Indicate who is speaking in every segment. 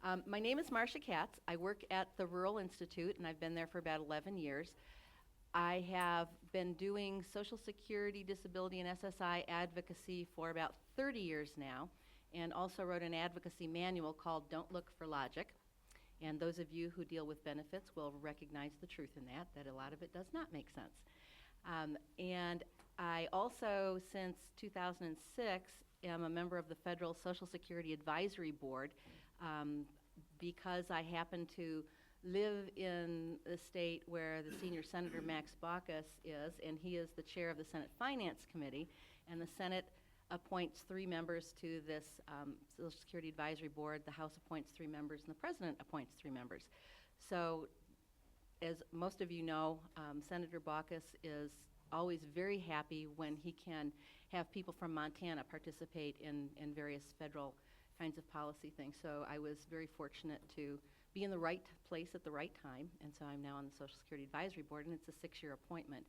Speaker 1: My name is Marsha Katz. I work at the Rural Institute, and I've been there for about 11 years. I have been doing Social Security, disability, and SSI advocacy for about 30 years now, and also wrote an advocacy manual called Don't Look for Logic. And those of you who deal with benefits will recognize the truth in that a lot of it does not make sense. And I also, since 2006, am a member of the Federal Social Security Advisory Board because I happen to live in the state where the senior Senator Max Baucus is, and he is the chair of the Senate Finance Committee, and the Senate appoints 3 members to this Social Security Advisory Board, the House appoints 3 members, and the President appoints 3 members. So, as most of you know, Senator Baucus is always very happy when he can have people from Montana participate in various federal kinds of policy things. So I was very fortunate to be in the right place at the right time, and so I'm now on the Social Security Advisory Board, and it's a 6-year appointment.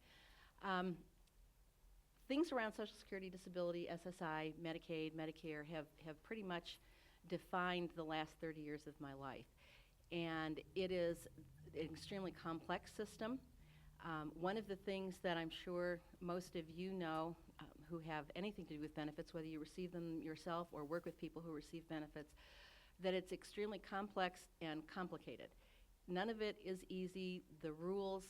Speaker 1: Things around Social Security, disability, SSI, Medicaid, Medicare have pretty much defined the last 30 years of my life. And it is an extremely complex system. One of the things that I'm sure most of you know who have anything to do with benefits, whether you receive them yourself or work with people who receive benefits, that it's extremely complex and complicated. None of it is easy. The rules,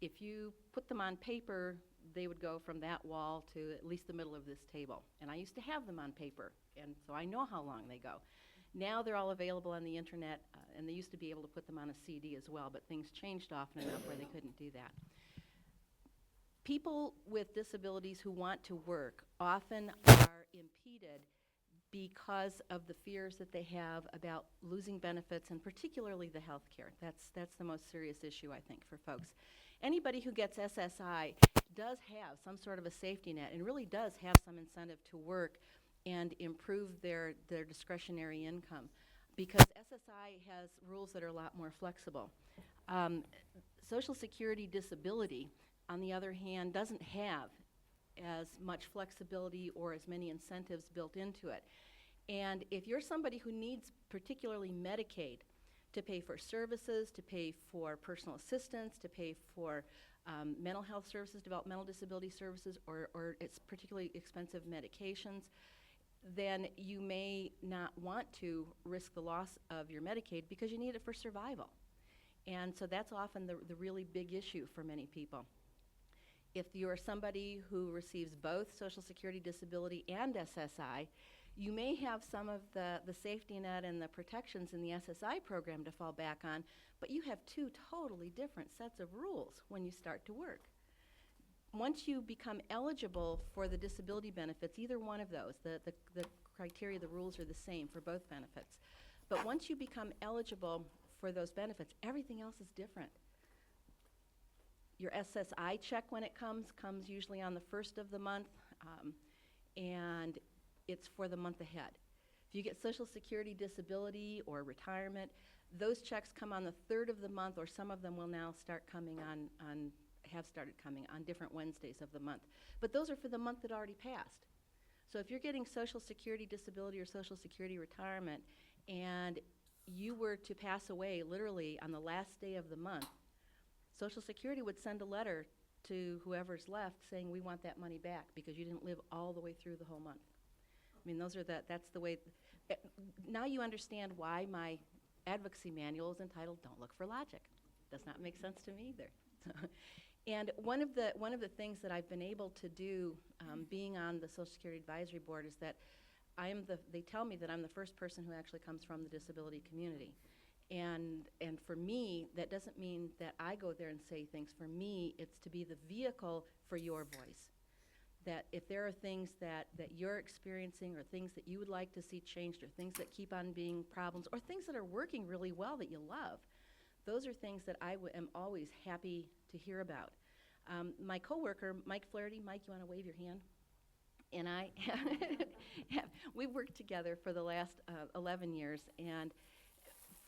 Speaker 1: if you put them on paper, they would go from that wall to at least the middle of this table. And I used to have them on paper, and so I know how long they go. Now they're all available on the internet, and they used to be able to put them on a CD as well, but things changed often enough where they couldn't do that. People with disabilities who want to work often are impeded because of the fears that they have about losing benefits, and particularly the health care. That's the most serious issue, I think, for folks. Anybody who gets SSI does have some sort of a safety net and really does have some incentive to work and improve their discretionary income, because SSI has rules that are a lot more flexible. Social Security disability, on the other hand, doesn't have as much flexibility or as many incentives built into it. And if you're somebody who needs particularly Medicaid to pay for services, to pay for personal assistance, to pay for mental health services, developmental disability services, or it's particularly expensive medications, then you may not want to risk the loss of your Medicaid because you need it for survival. And so that's often the really big issue for many people. If you're somebody who receives both Social Security disability and SSI, you may have some of the safety net and the protections in the SSI program to fall back on, but you have 2 totally different sets of rules when you start to work. Once you become eligible for the disability benefits, either one of those, the criteria, the rules are the same for both benefits. But once you become eligible for those benefits, everything else is different. Your SSI check, when it comes usually on the 1st of the month, and it's for the month ahead. If you get Social Security disability or retirement, those checks come on the 3rd of the month, or some of them will now start coming have started coming on different Wednesdays of the month. But those are for the month that already passed. So if you're getting Social Security disability or Social Security retirement, and you were to pass away literally on the last day of the month, Social Security would send a letter to whoever's left saying, we want that money back because you didn't live all the way through the whole month. I mean, that's the way. Now you understand why my advocacy manual is entitled Don't Look for Logic. Does not make sense to me either. And one of the things that I've been able to do, being on the Social Security Advisory Board, is that they tell me that I'm the first person who actually comes from the disability community. And for me, that doesn't mean that I go there and say things. For me, it's to be the vehicle for your voice. That if there are things that you're experiencing, or things that you would like to see changed, or things that keep on being problems, or things that are working really well that you love, those are things that I am always happy to hear about. My coworker, Mike Flaherty, Mike, you want to wave your hand? And I, we've worked together for the last 11 years, and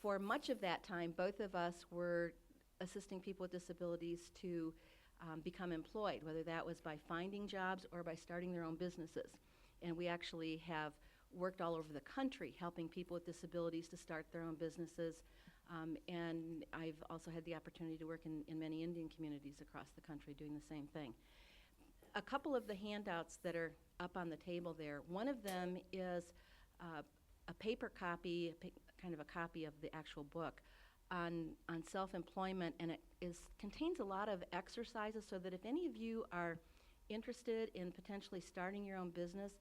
Speaker 1: for much of that time, both of us were assisting people with disabilities to become employed, whether that was by finding jobs or by starting their own businesses. And we actually have worked all over the country helping people with disabilities to start their own businesses. And I've also had the opportunity to work in many Indian communities across the country doing the same thing. A couple of the handouts that are up on the table there, one of them is a paper copy, kind of a copy of the actual book on self-employment, and it contains a lot of exercises so that if any of you are interested in potentially starting your own business,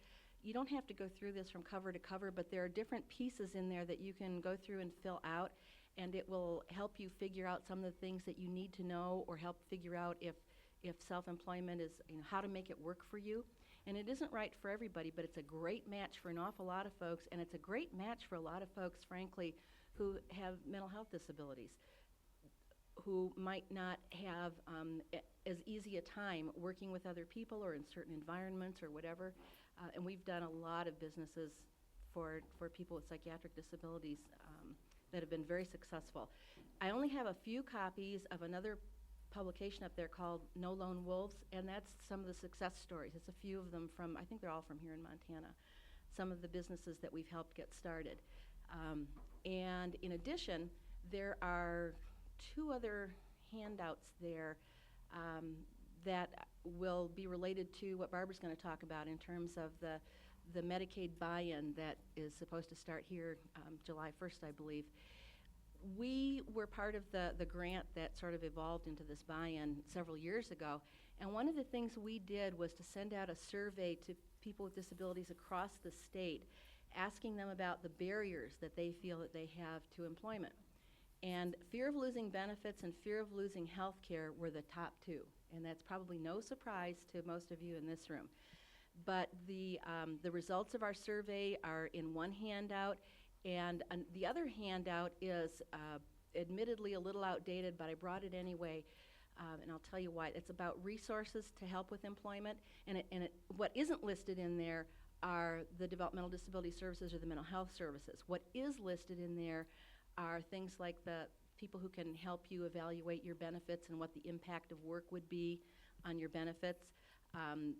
Speaker 1: you don't have to go through this from cover to cover, but there are different pieces in there that you can go through and fill out, and it will help you figure out some of the things that you need to know, or help figure out if self-employment is, how to make it work for you. And it isn't right for everybody, but it's a great match for an awful lot of folks, and it's a great match for a lot of folks, frankly, who have mental health disabilities, who might not have as easy a time working with other people or in certain environments or whatever. And we've done a lot of businesses for people with psychiatric disabilities that have been very successful. I only have a few copies of another publication up there called No Lone Wolves, and that's some of the success stories. It's a few of them from, I think they're all from here in Montana, some of the businesses that we've helped get started. And in addition, there are two other handouts there that will be related to what Barbara's going to talk about in terms of the Medicaid Buy-In that is supposed to start here July 1st, I believe. We were part of the grant that sort of evolved into this buy-in several years ago, and one of the things we did was to send out a survey to people with disabilities across the state, asking them about the barriers that they feel that they have to employment. And fear of losing benefits and fear of losing health care were the top two, and that's probably no surprise to most of you in this room. But the results of our survey are in one handout, and the other handout is admittedly a little outdated, but I brought it anyway, and I'll tell you why. It's about resources to help with employment, and what isn't listed in there are the developmental disability services or the mental health services. What is listed in there are things like the people who can help you evaluate your benefits and what the impact of work would be on your benefits.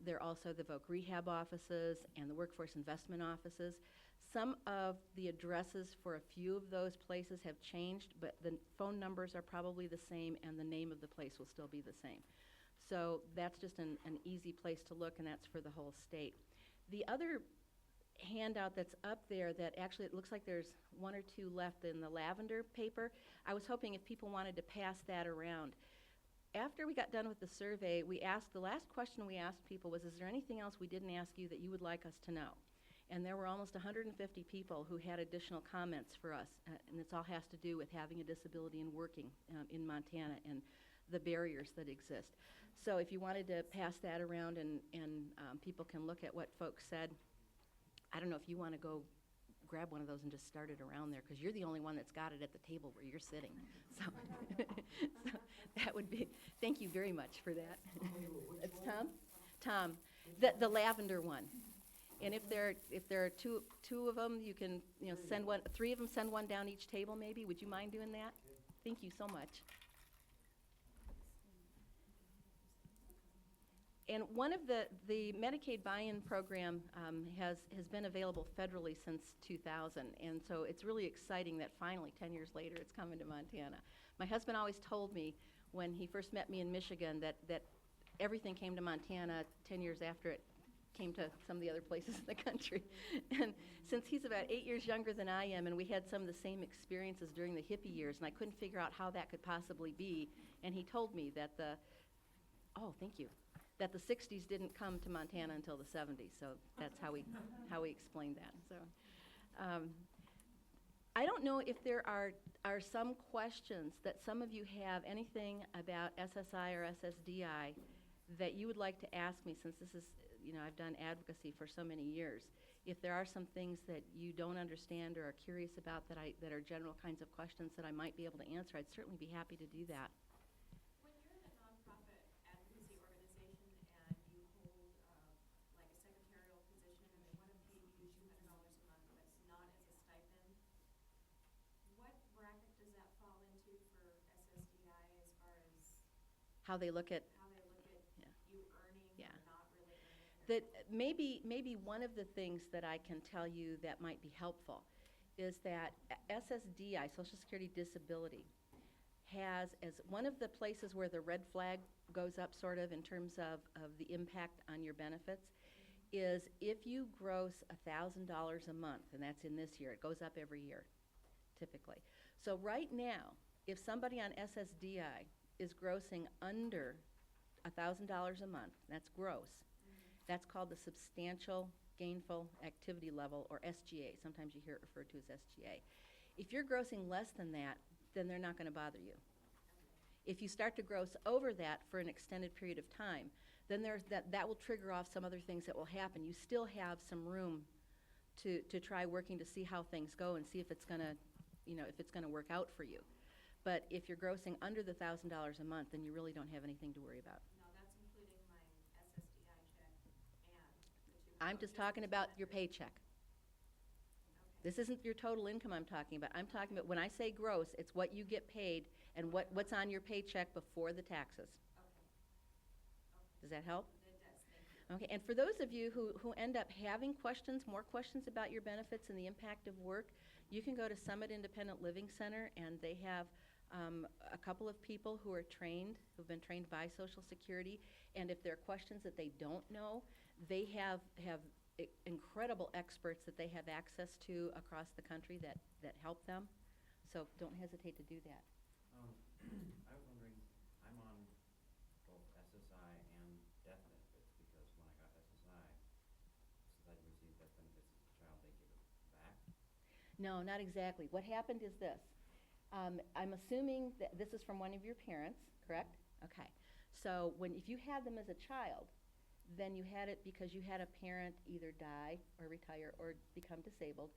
Speaker 1: There are also the VOC rehab offices and the workforce investment offices. Some of the addresses for a few of those places have changed, but the phone numbers are probably the same and the name of the place will still be the same. So that's just an easy place to look, and that's for the whole state. The other handout that's up there that actually it looks like there's one or two left in the lavender paper, I was hoping if people wanted to pass that around. After we got done with the survey, the last question we asked people was, is there anything else we didn't ask you that you would like us to know? And there were almost 150 people who had additional comments for us, and this all has to do with having a disability and working in Montana and the barriers that exist. So if you wanted to pass that around and people can look at what folks said, I don't know if you want to go grab one of those and just start it around there, because you're the only one that's got it at the table where you're sitting. So, so that would be, thank you very much for that. It's Tom? Tom, the lavender one. And if there are two of them, you can send one. Three of them, send one down each table. Maybe would you mind doing that? Thank you so much. And one of the Medicaid Buy-In program has been available federally since 2000, and so it's really exciting that finally, 10 years later, it's coming to Montana. My husband always told me when he first met me in Michigan that everything came to Montana 10 years after it came to some of the other places in the country. And since he's about 8 years younger than I am, and we had some of the same experiences during the hippie years, and I couldn't figure out how that could possibly be, and he told me that the 60s didn't come to Montana until the 70s, so that's how we explained that. So I don't know if there are some questions that some of you have, anything about SSI or SSDI that you would like to ask me, since this is, I've done advocacy for so many years. If there are some things that you don't understand or are curious about that are general kinds of questions that I might be able to answer, I'd certainly be happy to do that.
Speaker 2: When you're in a nonprofit advocacy organization and you hold like a secretarial position and they want to pay you $200 a month, but it's not as a stipend, what bracket does that fall into for SSDI as far as
Speaker 1: How they look at
Speaker 2: you earning
Speaker 1: Yeah.
Speaker 2: or not really earning?
Speaker 1: that maybe one of the things that I can tell you that might be helpful is that SSDI, Social Security Disability, has as one of the places where the red flag goes up sort of in terms of the impact on your benefits is if you gross $1,000 a month, and that's in this year, it goes up every year typically. So right now, if somebody on SSDI is grossing under $1,000 a month, that's gross, that's called the Substantial Gainful Activity Level, or SGA. Sometimes you hear it referred to as SGA. If you're grossing less than that, then they're not going to bother you. If you start to gross over that for an extended period of time, then that will trigger off some other things that will happen. You still have some room to try working to see how things go and see if it's going to, if it's going to work out for you. But if you're grossing under the $1,000 a month, then you really don't have anything to worry about.
Speaker 2: No, that's including my SSDI check and the
Speaker 1: I'm just talking about your paycheck.
Speaker 2: Okay.
Speaker 1: This isn't your total income I'm talking about. I'm talking about, when I say gross, it's what you get paid and what's on your paycheck before the taxes.
Speaker 2: Okay.
Speaker 1: Does that help?
Speaker 2: It does, thank you.
Speaker 1: Okay, and for those of you who end up having more questions about your benefits and the impact of work, you can go to Summit Independent Living Center, and they have a couple of people who are trained, who've been trained by Social Security, and if there are questions that they don't know, they have incredible experts that they have access to across the country that help them. So don't hesitate to do that.
Speaker 3: I was wondering, I'm on both SSI and death benefits because when I got SSI, since I received death benefits as a child, they give it back.
Speaker 1: No, not exactly. What happened is this. I'm assuming that this is from one of your parents, correct? Okay. So if you had them as a child, then you had it because you had a parent either die or retire or become disabled.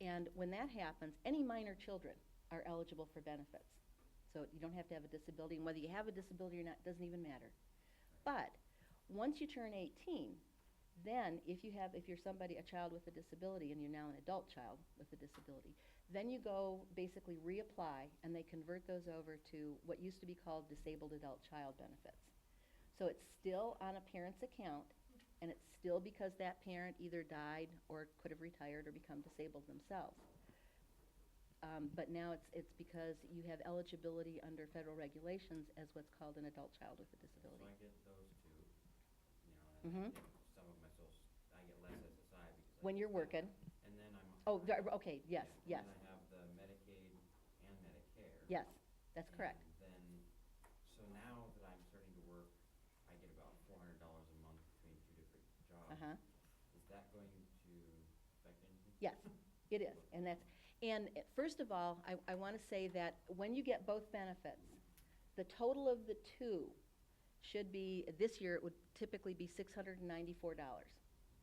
Speaker 1: And when that happens, any minor children are eligible for benefits. So you don't have to have a disability, and whether you have a disability or not doesn't even matter. But once you turn 18, then if you're a child with a disability and you're now an adult child with a disability, then you go basically reapply, and they convert those over to what used to be called disabled adult child benefits. So it's still on a parent's account, and it's still because that parent either died or could have retired or become disabled themselves. But now it's because you have eligibility under federal regulations as what's called an adult child with a disability.
Speaker 3: So I get those two, and
Speaker 1: Mhm.
Speaker 3: I think some of my social, I get less SSI because
Speaker 1: When you're working.
Speaker 3: And then I'm.
Speaker 1: Okay, yes,
Speaker 3: yeah,
Speaker 1: yes,
Speaker 3: And then I have the Medicaid and Medicare.
Speaker 1: yes, that's correct.
Speaker 3: And then, so now that I'm starting to work, I get about $400 a month between two different jobs.
Speaker 1: Uh-huh.
Speaker 3: Is that going to affect anything?
Speaker 1: Yes, it is, and first of all, I want to say that when you get both benefits, the total of the two should be, this year it would typically be $694.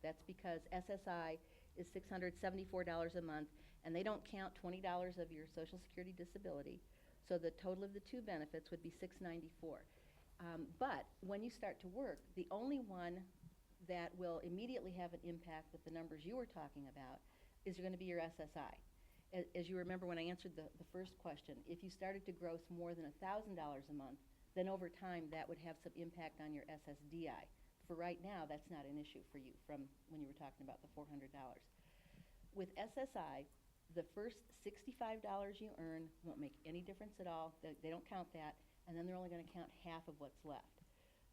Speaker 1: That's because SSI is $674 a month, and they don't count $20 of your Social Security disability, so the total of the two benefits would be $694. But when you start to work, the only one that will immediately have an impact with the numbers you were talking about is going to be your SSI. As you remember when I answered the first question, if you started to gross more than $1,000 a month, then over time that would have some impact on your SSDI. For right now, that's not an issue for you from when you were talking about the $400. With SSI, the first $65 you earn won't make any difference at all. They don't count that, and then they're only going to count half of what's left.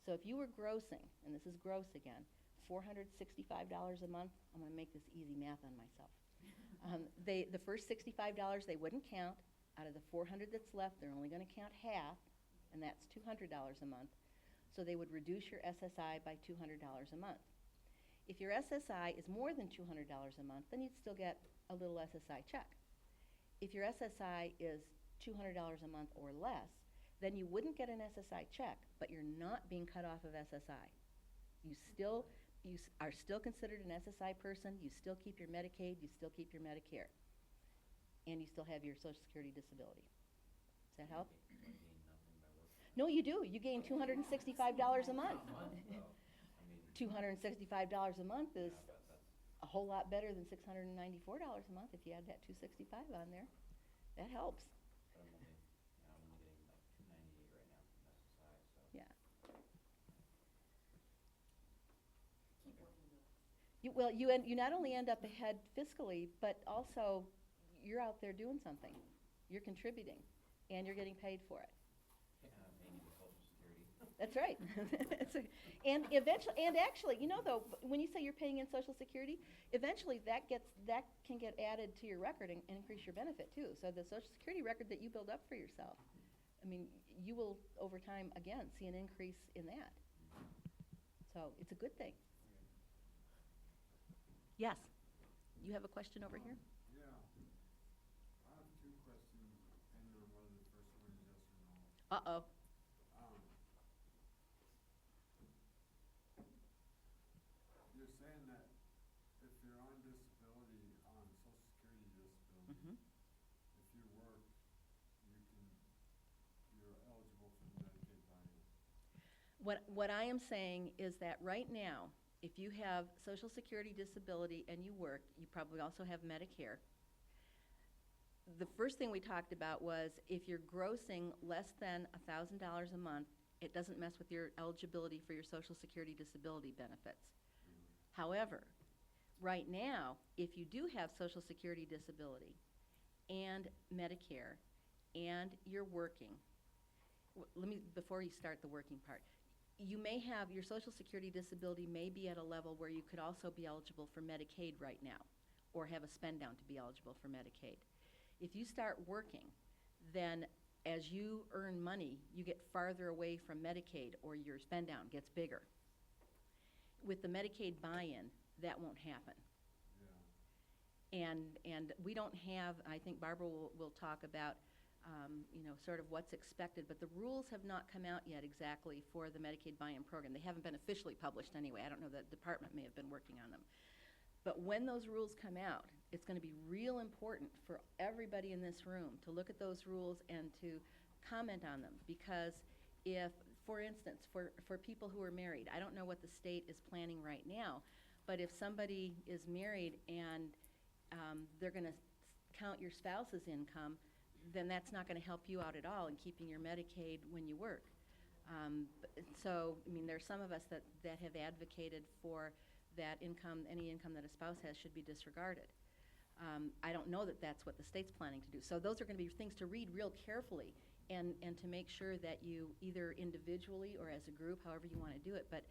Speaker 1: So if you were grossing, and this is gross again, $465 a month, I'm going to make this easy math on myself. The first $65 they wouldn't count. Out of the $400 that's left, they're only going to count half, and that's $200 a month. So they would reduce your SSI by $200 a month. If your SSI is more than $200 a month, then you'd still get a little SSI check. If your SSI is $200 a month or less, then you wouldn't get an SSI check, but you're not being cut off of SSI. You are still considered an SSI person, you still keep your Medicaid, you still keep your Medicare, and you still have your Social Security disability. Does that help?
Speaker 3: I gain nothing by working.
Speaker 1: No, you do. You gain $265 a month. $265 a month is
Speaker 3: Yeah, but that's,
Speaker 1: a whole lot better than $694 a month if you add that $265 on there. That helps.
Speaker 3: but I'm only getting like $298 right now from SSI, so.
Speaker 1: Yeah.
Speaker 4: Keep working
Speaker 1: You not only end up ahead fiscally, but also you're out there doing something. You're contributing, and you're getting paid for it.
Speaker 3: Paying into Social Security.
Speaker 1: That's right. And eventually, and actually, though, when you say you're paying in Social Security, eventually that can get added to your record and increase your benefit too. So the Social Security record that you build up for yourself, I mean, you will over time again see an increase in that. So it's a good thing. Yes, you have a question over here?
Speaker 4: Yeah. I have two questions, depending on whether the first one is yes or no.
Speaker 1: Uh-oh.
Speaker 4: You're saying that if you're on disability, on Social Security disability,
Speaker 1: Mhm.
Speaker 4: if you work, you're eligible for the Medicaid buy-in.
Speaker 1: What I am saying is that right now, if you have Social Security disability and you work, you probably also have Medicare. The first thing we talked about was if you're grossing less than $1,000 a month, it doesn't mess with your eligibility for your Social Security disability benefits. However, right now, if you do have Social Security disability and Medicare and you're working, before you start the working part, you may have, your Social Security disability may be at a level where you could also be eligible for Medicaid right now, or have a spend down to be eligible for Medicaid. If you start working, then as you earn money, you get farther away from Medicaid, or your spend down gets bigger. With the Medicaid buy-in, that won't happen.
Speaker 4: Yeah.
Speaker 1: And we don't have, I think Barbara will talk about, sort of what's expected, but the rules have not come out yet exactly for the Medicaid buy-in program. They haven't been officially published anyway. I don't know, the department may have been working on them. But when those rules come out, it's going to be real important for everybody in this room to look at those rules and to comment on them, because if, for instance, for people who are married, I don't know what the state is planning right now, but if somebody is married and they're going to count your spouse's income, then that's not going to help you out at all in keeping your Medicaid when you work. So, I mean, there's some of us that have advocated for that income, any income that a spouse has should be disregarded. I don't know that that's what the state's planning to do. So those are going to be things to read real carefully and to make sure that you either individually or as a group, however you want to do it, but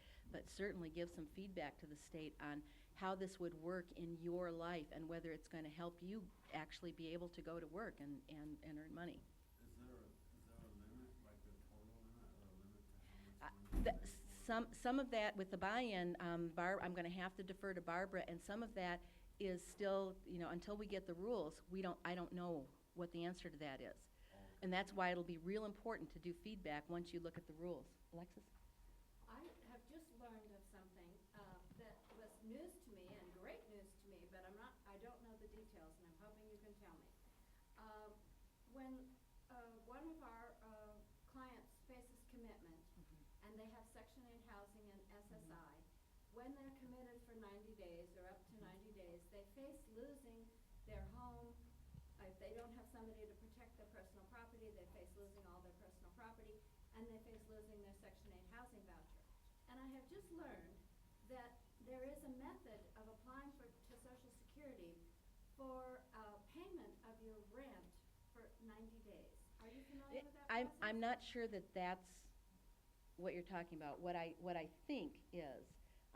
Speaker 1: certainly give some feedback to the state on how this would work in your life and whether it's going to help you actually be able to go to work and earn money.
Speaker 4: Is there a limit, like a total limit, or a limit to how much money?
Speaker 1: Some of that with the buy-in, I'm going to have to defer to Barbara, and some of that is still, until we get the rules, I don't know what the answer to that is. And that's why it'll be real important to do feedback once you look at the rules. Alexis?
Speaker 2: I have just learned of something that was news to me, and great news to me, but I don't know the details, and I'm hoping you can tell me. When one of our clients faces commitment, and they have Section 8 housing and SSI, when they're committed for 90 days or up to 90 days, they face losing their home. If they don't have somebody to protect their personal property, they face losing all their personal property, and they face losing their Section 8 housing voucher. And I have just learned that there is a method of applying to Social Security for payment of your rent for 90 days. Are you familiar with that process?
Speaker 1: I'm not sure that that's what you're talking about. What I think is,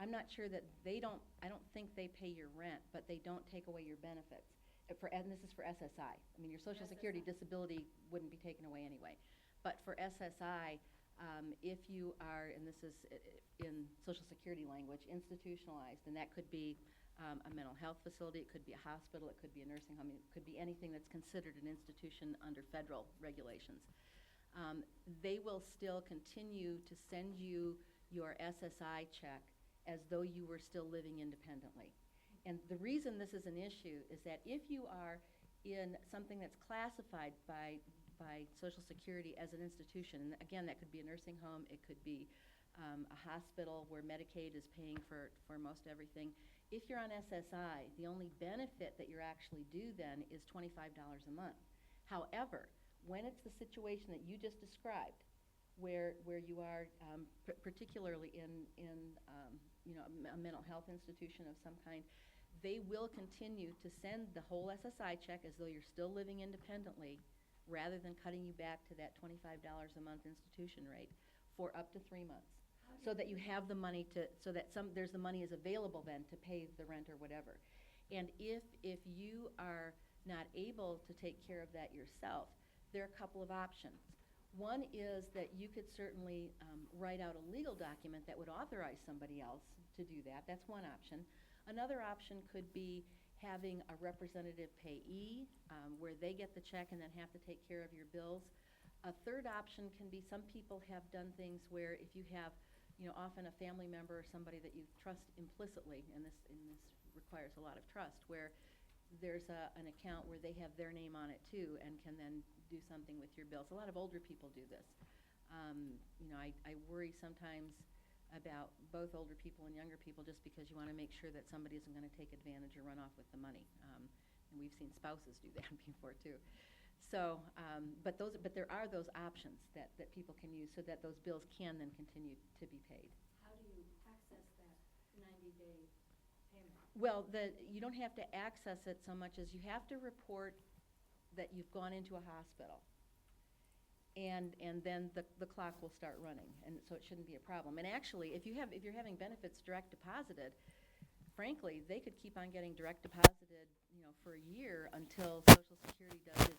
Speaker 1: I'm not sure that I don't think they pay your rent, but they don't take away your benefits. And this is for SSI. I mean, your Social Security disability wouldn't be taken away anyway. But for SSI, if you are, and this is in Social Security language, institutionalized, and that could be a mental health facility, it could be a hospital, it could be a nursing home, it could be anything that's considered an institution under federal regulations. They will still continue to send you your SSI check as though you were still living independently. And the reason this is an issue is that if you are in something that's classified by Social Security as an institution, and again, that could be a nursing home, it could be a hospital where Medicaid is paying for most everything. If you're on SSI, the only benefit that you're actually due then is $25 a month. However, when it's the situation that you just described, where you are particularly in a mental health institution of some kind, they will continue to send the whole SSI check as though you're still living independently, rather than cutting you back to that $25 a month institution rate for up to 3 months. So that you have the money so that there's the money is available then to pay the rent or whatever. And if you are not able to take care of that yourself, there are a couple of options. One is that you could certainly write out a legal document that would authorize somebody else to do that. That's one option. Another option could be having a representative payee where they get the check and then have to take care of your bills. A third option can be, some people have done things where if you have, often a family member or somebody that you trust implicitly, and this requires a lot of trust, where there's an account where they have their name on it too and can then do something with your bills. A lot of older people do this. I worry sometimes about both older people and younger people just because you want to make sure that somebody isn't going to take advantage or run off with the money. And we've seen spouses do that before too. So, but there are those options that people can use so that those bills can then continue to be paid.
Speaker 5: How do you access that 90-day payment?
Speaker 1: Well, you don't have to access it so much as you have to report that you've gone into a hospital. And then the clock will start running, and so it shouldn't be a problem. And actually, if you're having benefits direct deposited, frankly, they could keep on getting direct deposited, for a year until Social Security does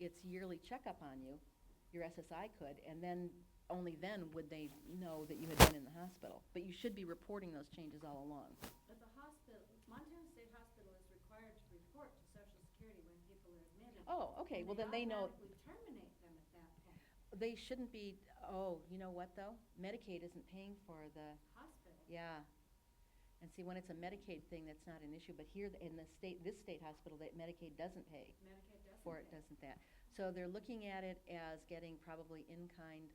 Speaker 1: its yearly checkup on you. Your SSI could, and then only then would they know that you had been in the hospital. But you should be reporting those changes all along.
Speaker 5: But the hospital, Montana State Hospital is required to report to Social Security when people are admitted.
Speaker 1: Oh, okay.
Speaker 5: And
Speaker 1: Well, then they know.
Speaker 5: automatically terminate them at that point.
Speaker 1: They shouldn't be. Oh, you know what though? Medicaid isn't paying for the.
Speaker 5: Hospital.
Speaker 1: Yeah. And see, when it's a Medicaid thing, that's not an issue. But here in this state hospital, that Medicaid doesn't pay.
Speaker 5: Medicaid doesn't
Speaker 1: For it,
Speaker 5: pay.
Speaker 1: doesn't that? So they're looking at it as getting probably in-kind.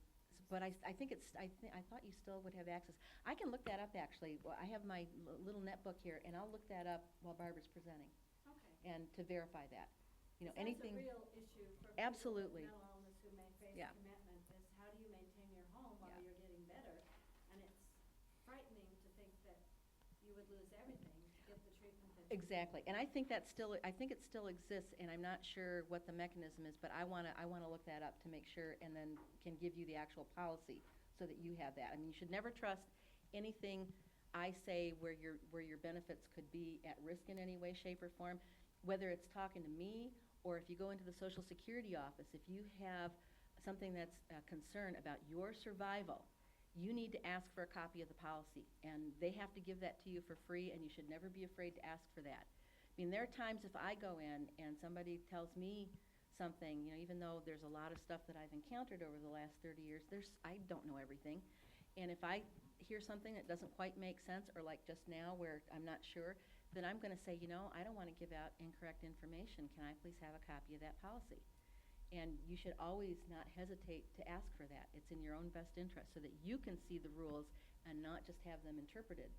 Speaker 1: But I think I thought you still would have access. I can look that up actually. Well, I have my little netbook here, and I'll look that up while Barbara's presenting,
Speaker 5: Okay.
Speaker 1: and to verify that. Anything.
Speaker 5: That's a real issue for
Speaker 1: Absolutely.
Speaker 5: people with mental illness who may face
Speaker 1: Yeah.
Speaker 5: commitment, is how do you maintain your home while
Speaker 1: Yeah.
Speaker 5: you're getting better? And it's frightening to think that you would lose everything to get the treatment that you need.
Speaker 1: Exactly, and I think it still exists, and I'm not sure what the mechanism is, but I wanna look that up to make sure, and then can give you the actual policy so that you have that. I mean, you should never trust anything I say where your benefits could be at risk in any way, shape, or form, whether it's talking to me or if you go into the Social Security office. If you have something that's a concern about your survival, you need to ask for a copy of the policy, and they have to give that to you for free, and you should never be afraid to ask for that. I mean, there are times if I go in and somebody tells me something, even though there's a lot of stuff that I've encountered over the last 30 years, I don't know everything. And if I hear something that doesn't quite make sense, or like just now where I'm not sure, then I'm going to say, I don't want to give out incorrect information. Can I please have a copy of that policy? And you should always not hesitate to ask for that. It's in your own best interest so that you can see the rules and not just have them interpreted,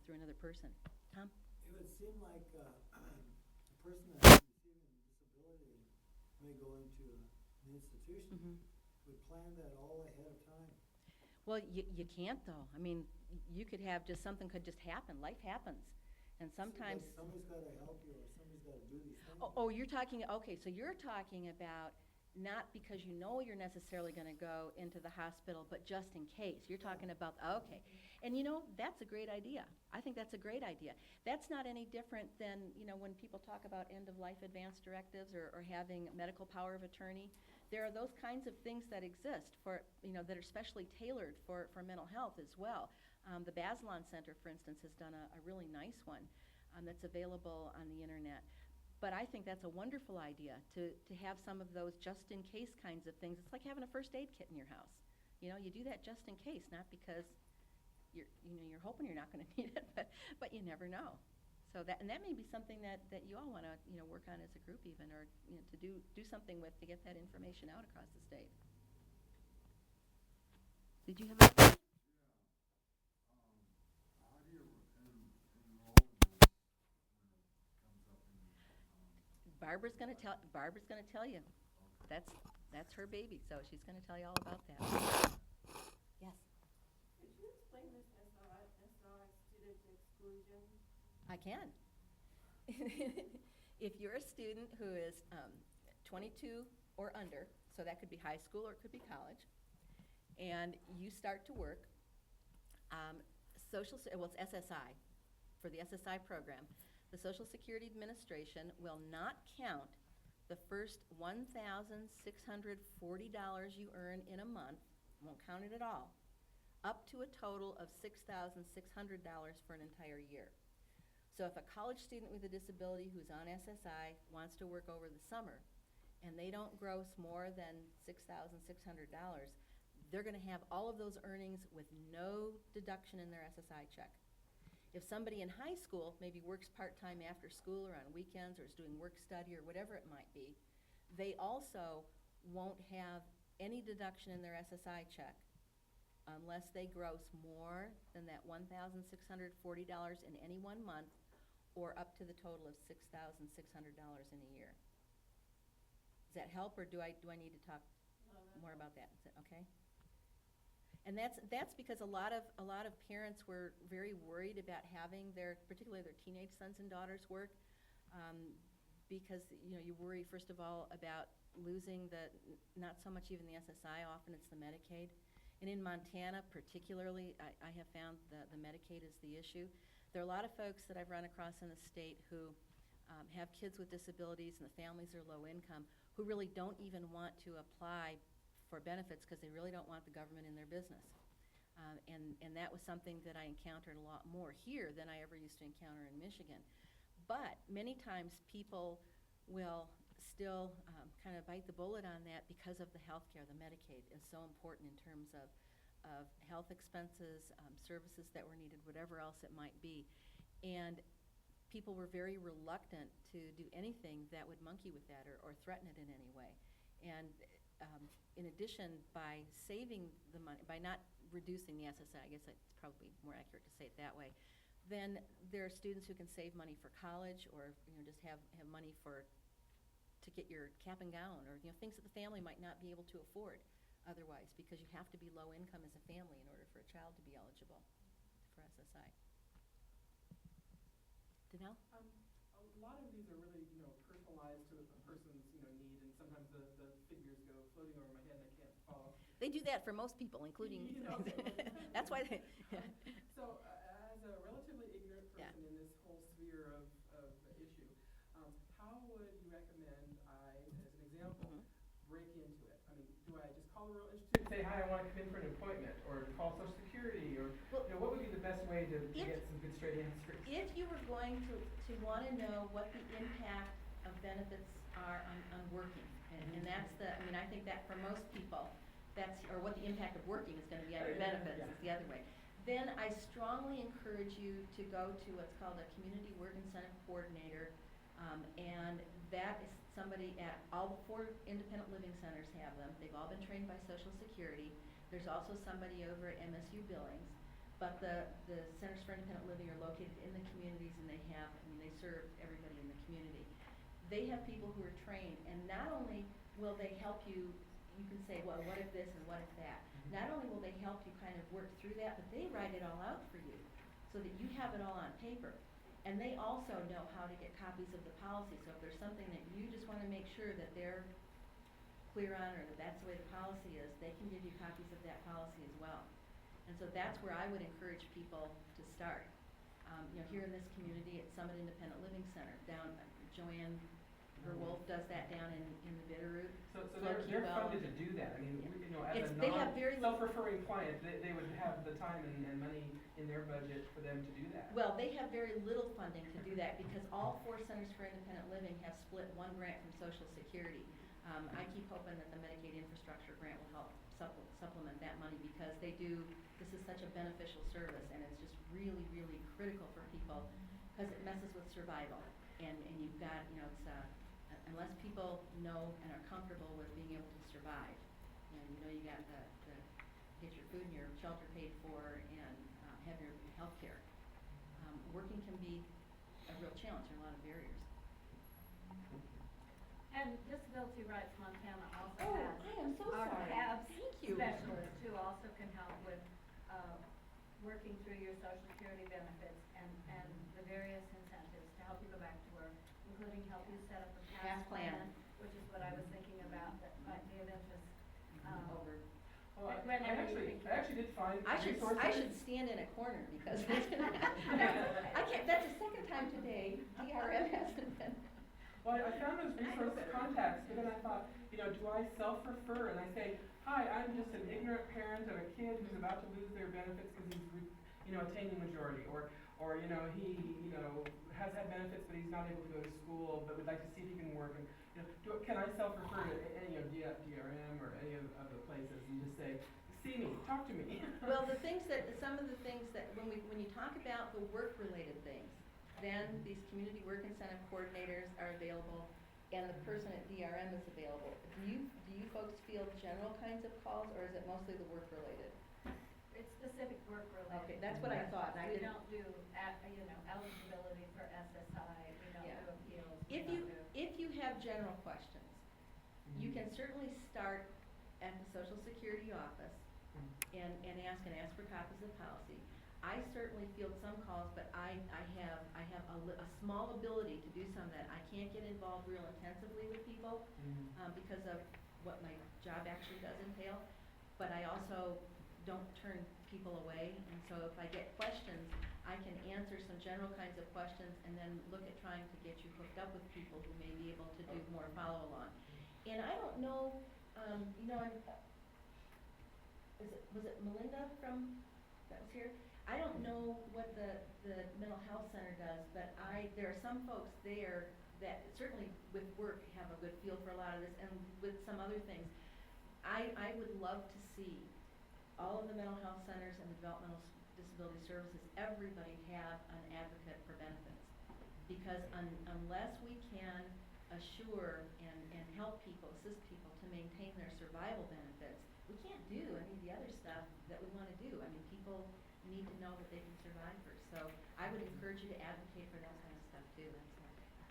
Speaker 1: through another person. Tom?
Speaker 6: It would seem like a person that's receiving disability may go into an institution, would plan that all ahead of time.
Speaker 1: Well, you can't though. I mean, you could have something could just happen. Life happens. And sometimes.
Speaker 6: But somebody's got to help you, or somebody's got to do these things.
Speaker 1: Oh, you're talking, okay, so you're talking about not because you're necessarily going to go into the hospital, but just in case. You're talking about, okay. And that's a great idea. I think that's a great idea. That's not any different than, when people talk about end-of-life advance directives or having medical power of attorney. There are those kinds of things that exist for, that are specially tailored for mental health as well. The Bazelon Center, for instance, has done a really nice one that's available on the internet. But I think that's a wonderful idea to have some of those just-in-case kinds of things. It's like having a first aid kit in your house. You do that just in case, not because you're hoping you're not going to need it, but you never know. So that may be something that you all want to work on as a group even, or to do something with to get that information out across the state. Did you have a question?
Speaker 4: How do you enroll in this when it comes up in,
Speaker 1: Barbara's going to tell you. That's her baby, so she's going to tell you all about that. Yes.
Speaker 2: Could you explain this SRI
Speaker 1: I can. If you're a student who is 22 or under, so that could be high school or it could be college, and you start to work, well, it's SSI, for the SSI program, the Social Security Administration will not count the first $1,640 you earn in a month, won't count it at all, up to a total of $6,600 for an entire year. So if a college student with a disability who's on SSI wants to work over the summer, and they don't gross more than $6,600, they're gonna have all of those earnings with no deduction in their SSI check. If somebody in high school maybe works part-time after school or on weekends or is doing work study or whatever it might be, they also won't have any deduction in their SSI check unless they gross more than that $1,640 in any one month or up to the total of $6,600 in a year. Does that help, or do I need to talk more about that? Is that okay? And that's because a lot of parents were very worried about having particularly their teenage sons and daughters work, because you worry first of all about losing not so much even the SSI, often it's the Medicaid. And in Montana particularly, I have found the Medicaid is the issue. There are a lot of folks that I've run across in the state who have kids with disabilities and the families are low income, who really don't even want to apply for benefits because they really don't want the government in their business. And that was something that I encountered a lot more here than I ever used to encounter in Michigan. But many times people will still kind of bite the bullet on that because of the health care. The Medicaid is so important in terms of health expenses, services that were needed, whatever else it might be. And people were very reluctant to do anything that would monkey with that or threaten it in any way. And in addition, by saving the money, by not reducing the SSI, I guess it's probably more accurate to say it that way, then there are students who can save money for college or just have money to get your cap and gown or things that the family might not be able to afford otherwise, because you have to be low income as a family in order for a child to be eligible for SSI. Danelle?
Speaker 7: A lot of these are really, personalized to a person's, need, and sometimes the figures go floating over my head and I can't follow.
Speaker 1: They do that for most people, including, that's why they,
Speaker 7: So, as a relatively ignorant person in this whole sphere of issue, how would you recommend I, as an example, break into it? I mean, do I just call a rural institute and say, hi, I want to come in for an appointment, or call Social Security, or what would be the best way to get some good straight answers?
Speaker 1: if you were going to want to know what the impact of benefits are on working, and that's I think that for most people, or what the impact of working is going to be on your benefits is the other way. Then I strongly encourage you to go to what's called a Community Work Incentive Coordinator, and that is somebody at all the 4 independent living centers have them. They've all been trained by Social Security. There's also somebody over at MSU Billings, but the Centers for Independent Living are located in the communities, and they serve everybody in the community. They have people who are trained, and not only will they help you can say, well, what if this and what if that? Not only will they help you kind of work through that, but they write it all out for you so that you have it all on paper. And they also know how to get copies of the policy, so if there's something that you just want to make sure that they're clear on, or that that's the way the policy is, they can give you copies of that policy as well. And so that's where I would encourage people to start. Here in this community at Summit Independent Living Center, down Joanne Wolf does that down in the Bitterroot.
Speaker 7: So they're funded to do that. I mean, as a
Speaker 1: They have very
Speaker 7: self-referring client, they would have the time and money in their budget for them to do that.
Speaker 1: Well, they have very little funding to do that because all 4 Centers for Independent Living have split 1 grant from Social Security. I keep hoping that the Medicaid infrastructure grant will help supplement that money, because this is such a beneficial service, and it's just really, really critical for people because it messes with survival. And you've got, it's unless people know and are comfortable with being able to survive, and you got to get your food and your shelter paid for and have your health care. Working can be a real challenge. There are a lot of barriers.
Speaker 5: And Disability Rights Montana also
Speaker 1: Oh,
Speaker 5: has
Speaker 1: I am so
Speaker 5: our
Speaker 1: sorry.
Speaker 5: PABS
Speaker 1: Thank you.
Speaker 5: specialist who also can help with working through your Social Security benefits and the various including help you set up a
Speaker 1: Path
Speaker 5: past
Speaker 1: plan.
Speaker 5: plan, which is what I was thinking about, that might be of interest.
Speaker 1: Over.
Speaker 7: Well,
Speaker 5: Whenever you think
Speaker 7: I actually did find
Speaker 1: I should
Speaker 7: resources.
Speaker 1: stand in a corner because I can't, that's the second time today DRM hasn't been.
Speaker 7: Well, I found those resource contacts, but then I thought, you know, do I self-refer and I say, hi, I'm just an ignorant parent of a kid who's about to lose their benefits because he's, you know, attaining majority, or, you know, he, you know, has had benefits but he's not able to go to school, but would like to see if he can work, and, you know, can I self-refer to any of DRM or any of the places and just say, see me, talk to me?
Speaker 1: Well, some of the things that, when you talk about the work-related things, then these community work incentive coordinators are available, and the person at DRM is available. Do you folks field general kinds of calls, or is it mostly the work-related?
Speaker 5: It's specific work related.
Speaker 1: Okay, that's what I thought, and I
Speaker 5: We
Speaker 1: didn't.
Speaker 5: don't do, you know, eligibility for SSI, we don't
Speaker 1: Yeah.
Speaker 5: do appeals, we
Speaker 1: If
Speaker 5: don't
Speaker 1: you,
Speaker 5: do.
Speaker 1: if you have general questions, you can certainly start at the Social Security office and ask for copies of policy. I certainly field some calls, but I have a small ability to do some of that. I can't get involved real intensively with people, because of what my job actually does entail, but I also don't turn people away, and so if I get questions, I can answer some general kinds of questions and then look at trying to get you hooked up with people who may be able to do more follow-along. And I don't know, you know, was it Melinda that was here? I don't know what the mental health center does, but there are some folks there that certainly with work have a good feel for a lot of this, and with some other things. I would love to see all of the mental health centers and the developmental disability services, everybody have an advocate for benefits. Because unless we can assure and help people, assist people to maintain their survival benefits, we can't do any of the other stuff that we want to do. I mean, people need to know that they can survive first. So I would encourage you to advocate for that kind of stuff too.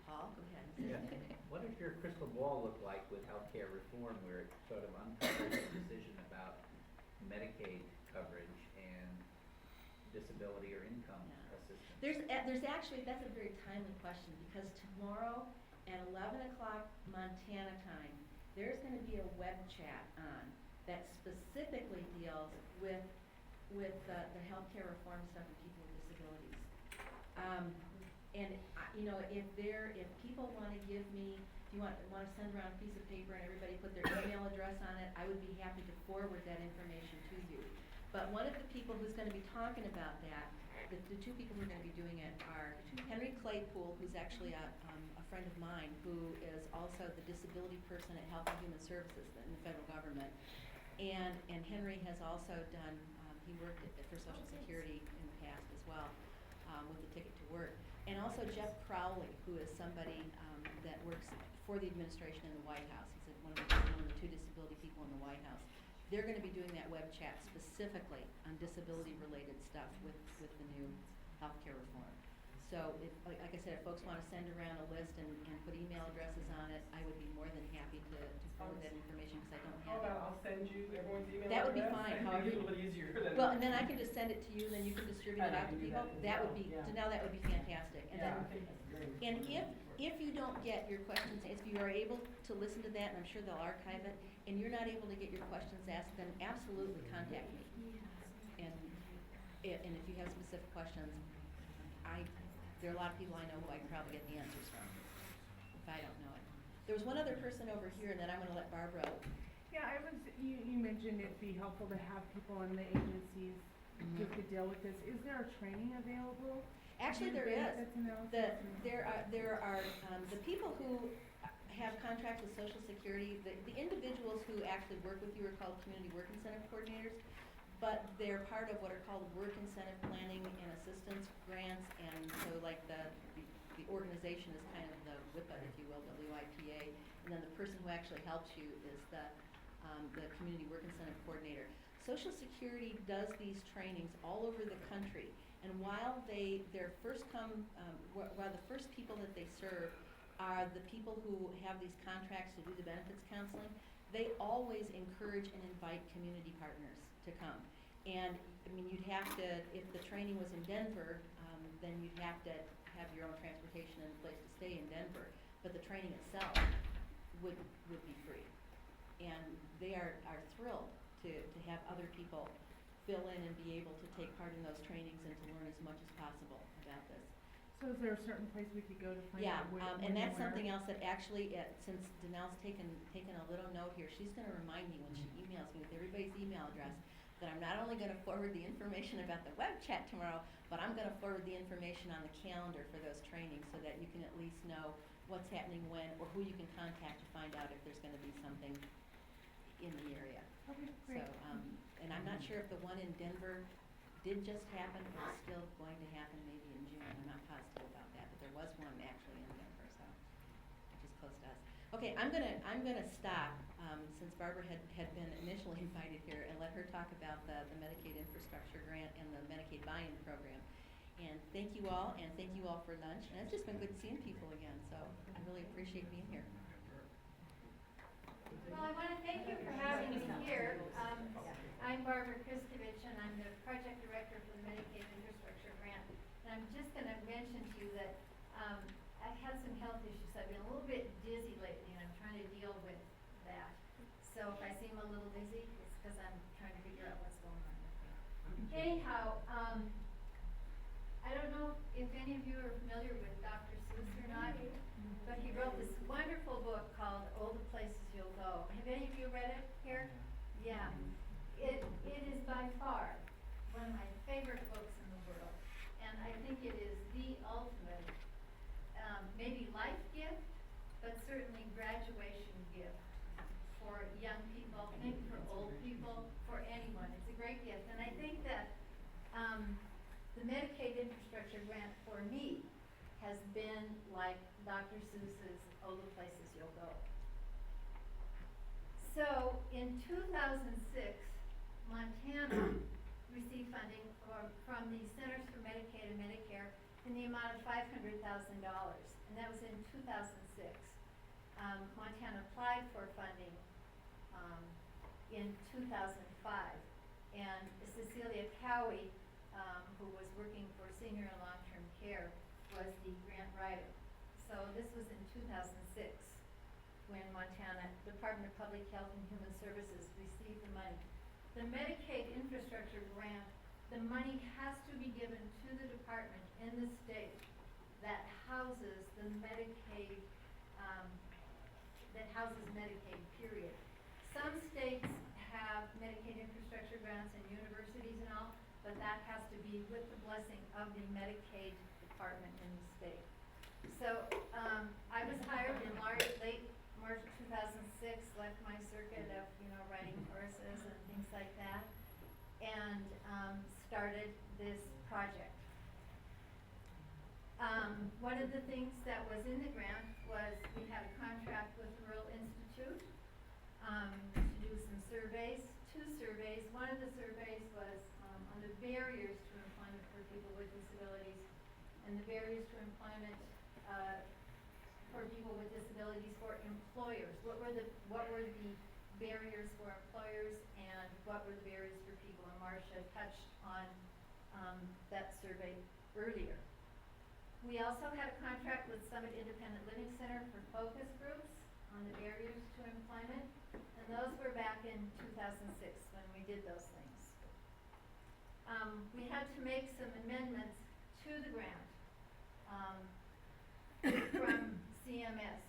Speaker 1: Paul, go ahead.
Speaker 8: Yeah. What does your crystal ball look like with healthcare reform, where it sort of uncovers a decision about Medicaid coverage and disability or income assistance?
Speaker 1: There's actually, that's a very timely question, because tomorrow at 11 o'clock Montana time, there's going to be a web chat on that specifically deals with the healthcare reform stuff for people with disabilities. And you know, if people want to give me, if you want to send around a piece of paper and everybody put their email address on it, I would be happy to forward that information to you. But one of the people who's going to be talking about that, the two people who are going to be doing it are Henry Claypool, who's actually a friend of mine, who is also the disability person at Health and Human Services in the federal government. And Henry has also done, he worked for Social Security in the past as well, with the Ticket to Work. And also Jeff Crowley, who is somebody that works for the administration in the White House. He's one of the two disability people in the White House. They're going to be doing that web chat specifically on disability-related stuff with the new healthcare reform. So, like I said, if folks want to send around a list and put email addresses on it, I would be more than happy to forward that information, because I don't
Speaker 7: How
Speaker 1: have
Speaker 7: about
Speaker 1: it.
Speaker 7: I'll send you everyone's email address?
Speaker 1: That would be fine,
Speaker 7: It'd
Speaker 1: however
Speaker 7: be a
Speaker 1: you-
Speaker 7: little bit easier than.
Speaker 1: Well, and then I can just send it to you, and then you can distribute it
Speaker 7: And I
Speaker 1: out to
Speaker 7: can do
Speaker 1: people.
Speaker 7: that as
Speaker 1: That would
Speaker 7: well,
Speaker 1: be,
Speaker 7: yeah.
Speaker 1: now that would be fantastic. And
Speaker 7: Yeah,
Speaker 1: then,
Speaker 7: I think that's great.
Speaker 1: and if you don't get your questions, if you are able to listen to that, and I'm sure they'll archive it, and you're not able to get your questions asked, then absolutely contact me. And if you have specific questions, there are a lot of people I know who I can probably get the answers from, if I don't know it. There was one other person over here, and then I'm gonna let Barbara.
Speaker 9: Yeah, you mentioned it'd be helpful to have people in the agencies who could deal with this. Is there a training available?
Speaker 1: Actually, there is.
Speaker 9: Benefits analysis?
Speaker 1: There are the people who have contracts with Social Security, the individuals who actually work with you are called community work incentive coordinators, but they're part of what are called work incentive planning and assistance grants, and so like the organization is kind of the WIPA, if you will, WIPA, and then the person who actually helps you is the community work incentive coordinator. Social Security does these trainings all over the country, and while the first people that they serve are the people who have these contracts to do the benefits counseling, they always encourage and invite community partners to come. And I mean, you'd have to, if the training was in Denver, then you'd have to have your own transportation and a place to stay in Denver, but the training itself would be free. And they are thrilled to have other people fill in and be able to take part in those trainings and to learn as much as possible about this.
Speaker 9: So is there a certain place we could go to find
Speaker 1: Yeah,
Speaker 9: out when
Speaker 1: and
Speaker 9: and
Speaker 1: that's
Speaker 9: where?
Speaker 1: something else that actually, since Danelle's taken a little note here, she's gonna remind me when she emails me with everybody's email address, that I'm not only gonna forward the information about the web chat tomorrow, but I'm gonna forward the information on the calendar for those trainings, so that you can at least know what's happening when, or who you can contact to find out if there's gonna be something in the area.
Speaker 9: Okay,
Speaker 1: So,
Speaker 9: great.
Speaker 1: and I'm not sure if the one in Denver did just happen or is still going to happen maybe in June. I'm not positive about that, but there was one actually in Denver, so, which is close to us. Okay, I'm gonna stop, since Barbara had been initially invited here, and let her talk about the Medicaid Infrastructure Grant and the Medicaid Buy-In program. And thank you all for lunch, and it's just been good seeing people again, so I really appreciate being here.
Speaker 5: Well, I want to thank you for having me here. I'm Barbara Kristovich, and I'm the project director for the Medicaid Infrastructure Grant. And I'm just going to mention to you that I've had some health issues. I've been a little bit dizzy lately, and I'm trying to deal with that. So if I seem a little dizzy, it's because I'm trying to figure out what's going on with me. Anyhow, I don't know if any of you are familiar with Dr. Seuss or not, but he wrote this wonderful book called All the Places You'll Go. Have any of you read it here? Yeah. It is by far one of my favorite books in the world, and I think it is the ultimate, maybe life gift, but certainly graduation gift for young people, maybe for old people, for anyone. It's a great gift, and I think that the Medicaid Infrastructure Grant for me has been like Dr. Seuss's All the Places You'll Go. So in 2006, Montana received funding from the Centers for Medicaid and Medicare in the amount of $500,000, and that was in 2006. Montana applied for funding in 2005, and Cecilia Cowie, who was working for senior and long-term care, was the grant writer. So this was in 2006 when Montana Department of Public Health and Human Services received the money. The Medicaid Infrastructure Grant, the money has to be given to the department in the state that houses the Medicaid, period. Some states have Medicaid infrastructure grants and universities and all, but that has to be with the blessing of the Medicaid department in the state. So, I was hired in late March of 2006, left my circuit of, riding horses and things like that, and, started this project. One of the things that was in the grant was we had a contract with the Rural Institute, to do some surveys, 2 surveys. One of the surveys was, on the barriers to employment for people with disabilities, and the barriers to employment, for people with disabilities for employers. What were the barriers for employers, and what were the barriers for people? And Marsha touched on that survey earlier. We also had a contract with Summit Independent Living Center for focus groups on the barriers to employment, and those were back in 2006 when we did those things. We had to make some amendments to the grant from CMS.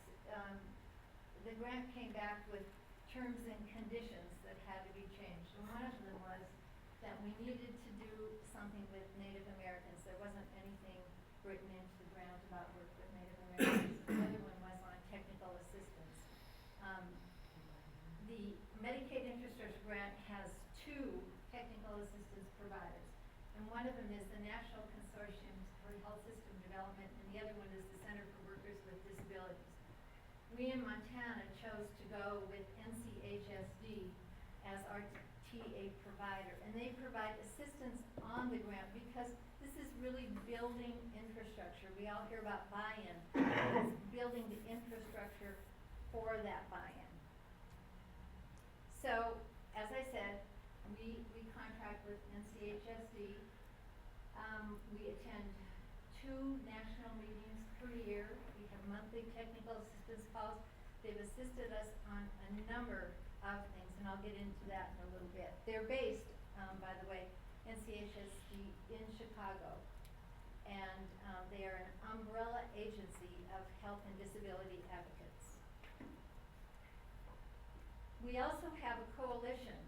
Speaker 5: The grant came back with terms and conditions that had to be changed, and one of them was that we needed to do something with Native Americans. There wasn't anything written into the grant about work with Native Americans. The other one was on technical assistance. The Medicaid Infrastructure Grant has 2 technical assistance providers, and one of them is the National Consortium for Health System Development, and the other one is the Center for Workers with Disabilities. We in Montana chose to go with NCHSD as our TA provider, and they provide assistance on the grant because this is really building infrastructure. We all hear about buy-in, it's building the infrastructure for that buy-in. So, as I said, we contract with NCHSD. We attend 2 2 national meetings per year. We have monthly technical assistance calls. They've assisted us on a number of things, and I'll get into that in a little bit. They're based, by the way, NCHSD in Chicago, and they are an umbrella agency of health and disability advocates. We also have a coalition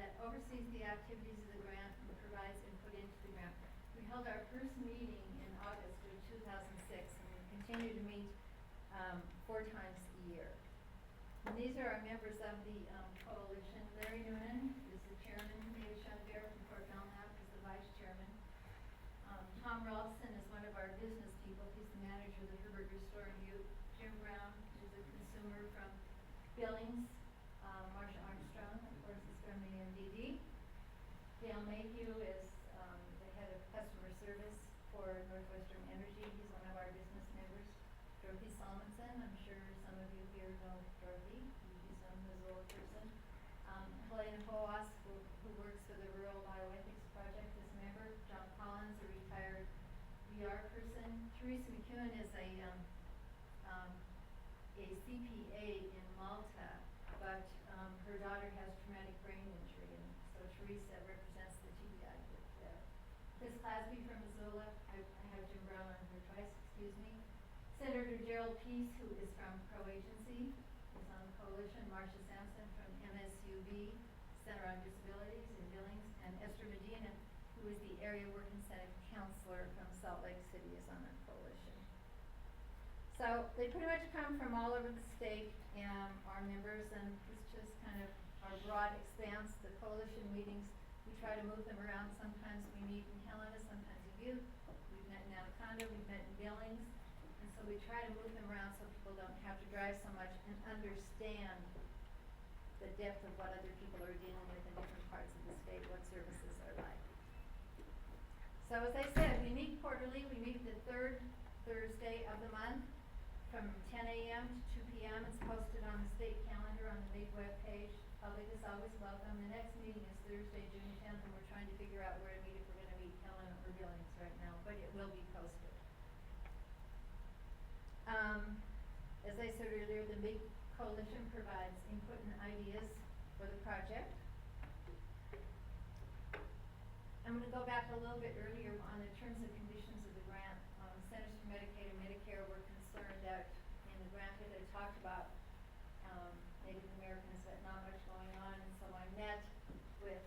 Speaker 5: that oversees the activities of the grant and provides input into the grant. We held our first meeting in August of 2006, and we continue to meet 4 times a year. And these are our members of the coalition. Larry Noonan is the chairman. David Schoenberg from Fort Belknap is the vice chairman. Tom Rolfson is one of our business people. He's the manager of the Herberger store in Butte. Jim Brown is a consumer from Billings. Marsha Armstrong, of course, is from the MDD. Dale Mayhew is the head of customer service for Northwestern Energy. He's one of our business members. Dorothy Salmonson, I'm sure some of you here know Dorothy. She's a Missoula person. Helena Boas, who works for the Rural Bioethics Project, is a member. John Collins, a retired VR person. Teresa McEwen is a CPA in Malta, but her daughter has traumatic brain injury, and so Teresa represents the TBI group there. Chris Clasby from Missoula, I have Jim Brown on her twice, excuse me. Senator Gerald Peace, who is from Pro-Agency, is on the coalition. Marsha Sampson from MSUB, Center on Disabilities in Billings, and Esther Medina, who is the Area Work Incentive Counselor from Salt Lake City, is on our coalition. So they pretty much come from all over the state and are members, and it's just kind of our broad expanse. The coalition meetings, we try to move them around. Sometimes we meet in Helena, sometimes in Butte. We've met in Anaconda, we've met in Billings. And so we try to move them around so people don't have to drive so much and understand the depth of what other people are dealing with in different parts of the state, what services are like. So as I said, we meet quarterly. We meet the 3rd Thursday of the month from 10 a.m. to 2 p.m. It's posted on the state calendar on the MIG web page. Public is always welcome. The next meeting is Thursday, June 10th, and we're trying to figure out where to meet, if we're going to meet Helena or Billings right now, but it will be posted. As I said earlier, the MIG coalition provides input and ideas for the project. I'm going to go back a little bit earlier on the terms and conditions of the grant. Centers for Medicaid and Medicare were concerned that in the grant that I talked about Native Americans, but not much going on, and so I met with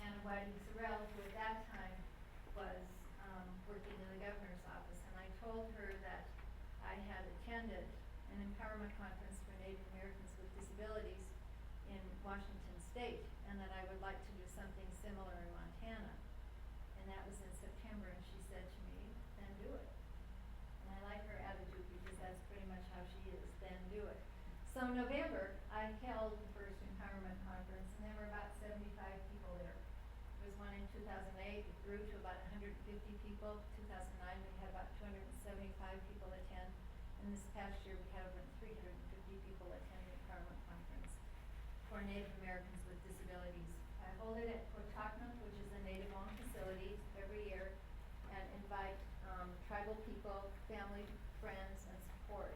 Speaker 5: Anna Whiting-Sorrell, who at that time was working in the governor's office, and I told her that I had attended an empowerment conference for Native Americans with disabilities in Washington State, and that I would like to do something similar in Montana. And that was in September, and she said to me, then do it. And I like her attitude because that's pretty much how she is, then do it. So in November, I held the first empowerment conference, and there were about 75 people there. There was one in 2008, it grew to about 150 people. 2009, we had about 275 people attend. And this past year, we had over 350 people attend the empowerment conference for Native Americans with disabilities. I hold it at Quataqnuk, which is a Native-owned facility, every year, and invite tribal people, family, friends, and support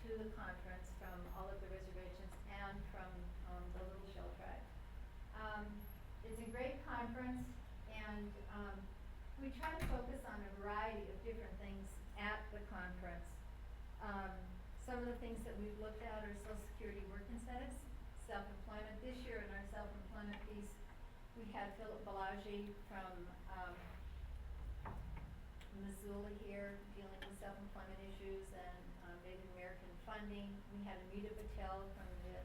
Speaker 5: to the conference from all of the reservations and from the Little Shell tribe. It's a great conference, and we try to focus on a variety of different things at the conference. Some of the things that we've looked at are Social Security work incentives, self-employment. This year in our self-employment piece, we had Philip Balaji from Missoula here dealing with self-employment issues and Native American funding. We had Amita Patel from the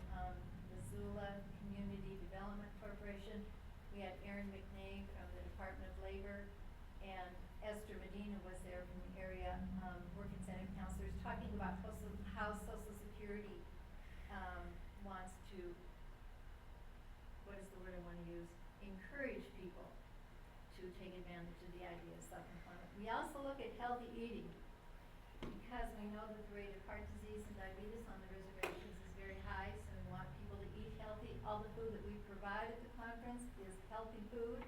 Speaker 5: Missoula Community Development Corporation. We had Erin McNay from the Department of Labor, and Esther Medina was there from the area work incentive counselors, talking about how Social Security wants to, what is the word I want to use, encourage people to take advantage of the idea of self-employment. We also look at healthy eating, because we know that the rate of heart disease and diabetes on the reservations is very high, so we want people to eat healthy. All the food that we provide at the conference is healthy food.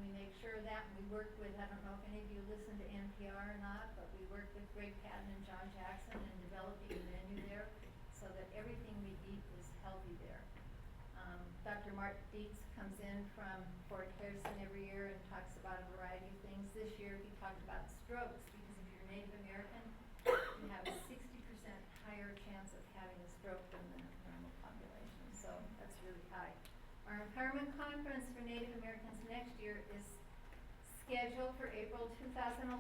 Speaker 5: We make sure of that. We work with, I don't know if any of you listen to NPR or not, but we work with Greg Patton and John Jackson in developing a menu there so that everything we eat is healthy there. Dr. Mark Dietz comes in from Fort Harrison every year and talks about a variety of things. This year he talked about strokes, because if you're Native American, you have a 60% higher chance of having a stroke than the normal population, so that's really high. Our empowerment conference for Native Americans next year is scheduled for April 2011.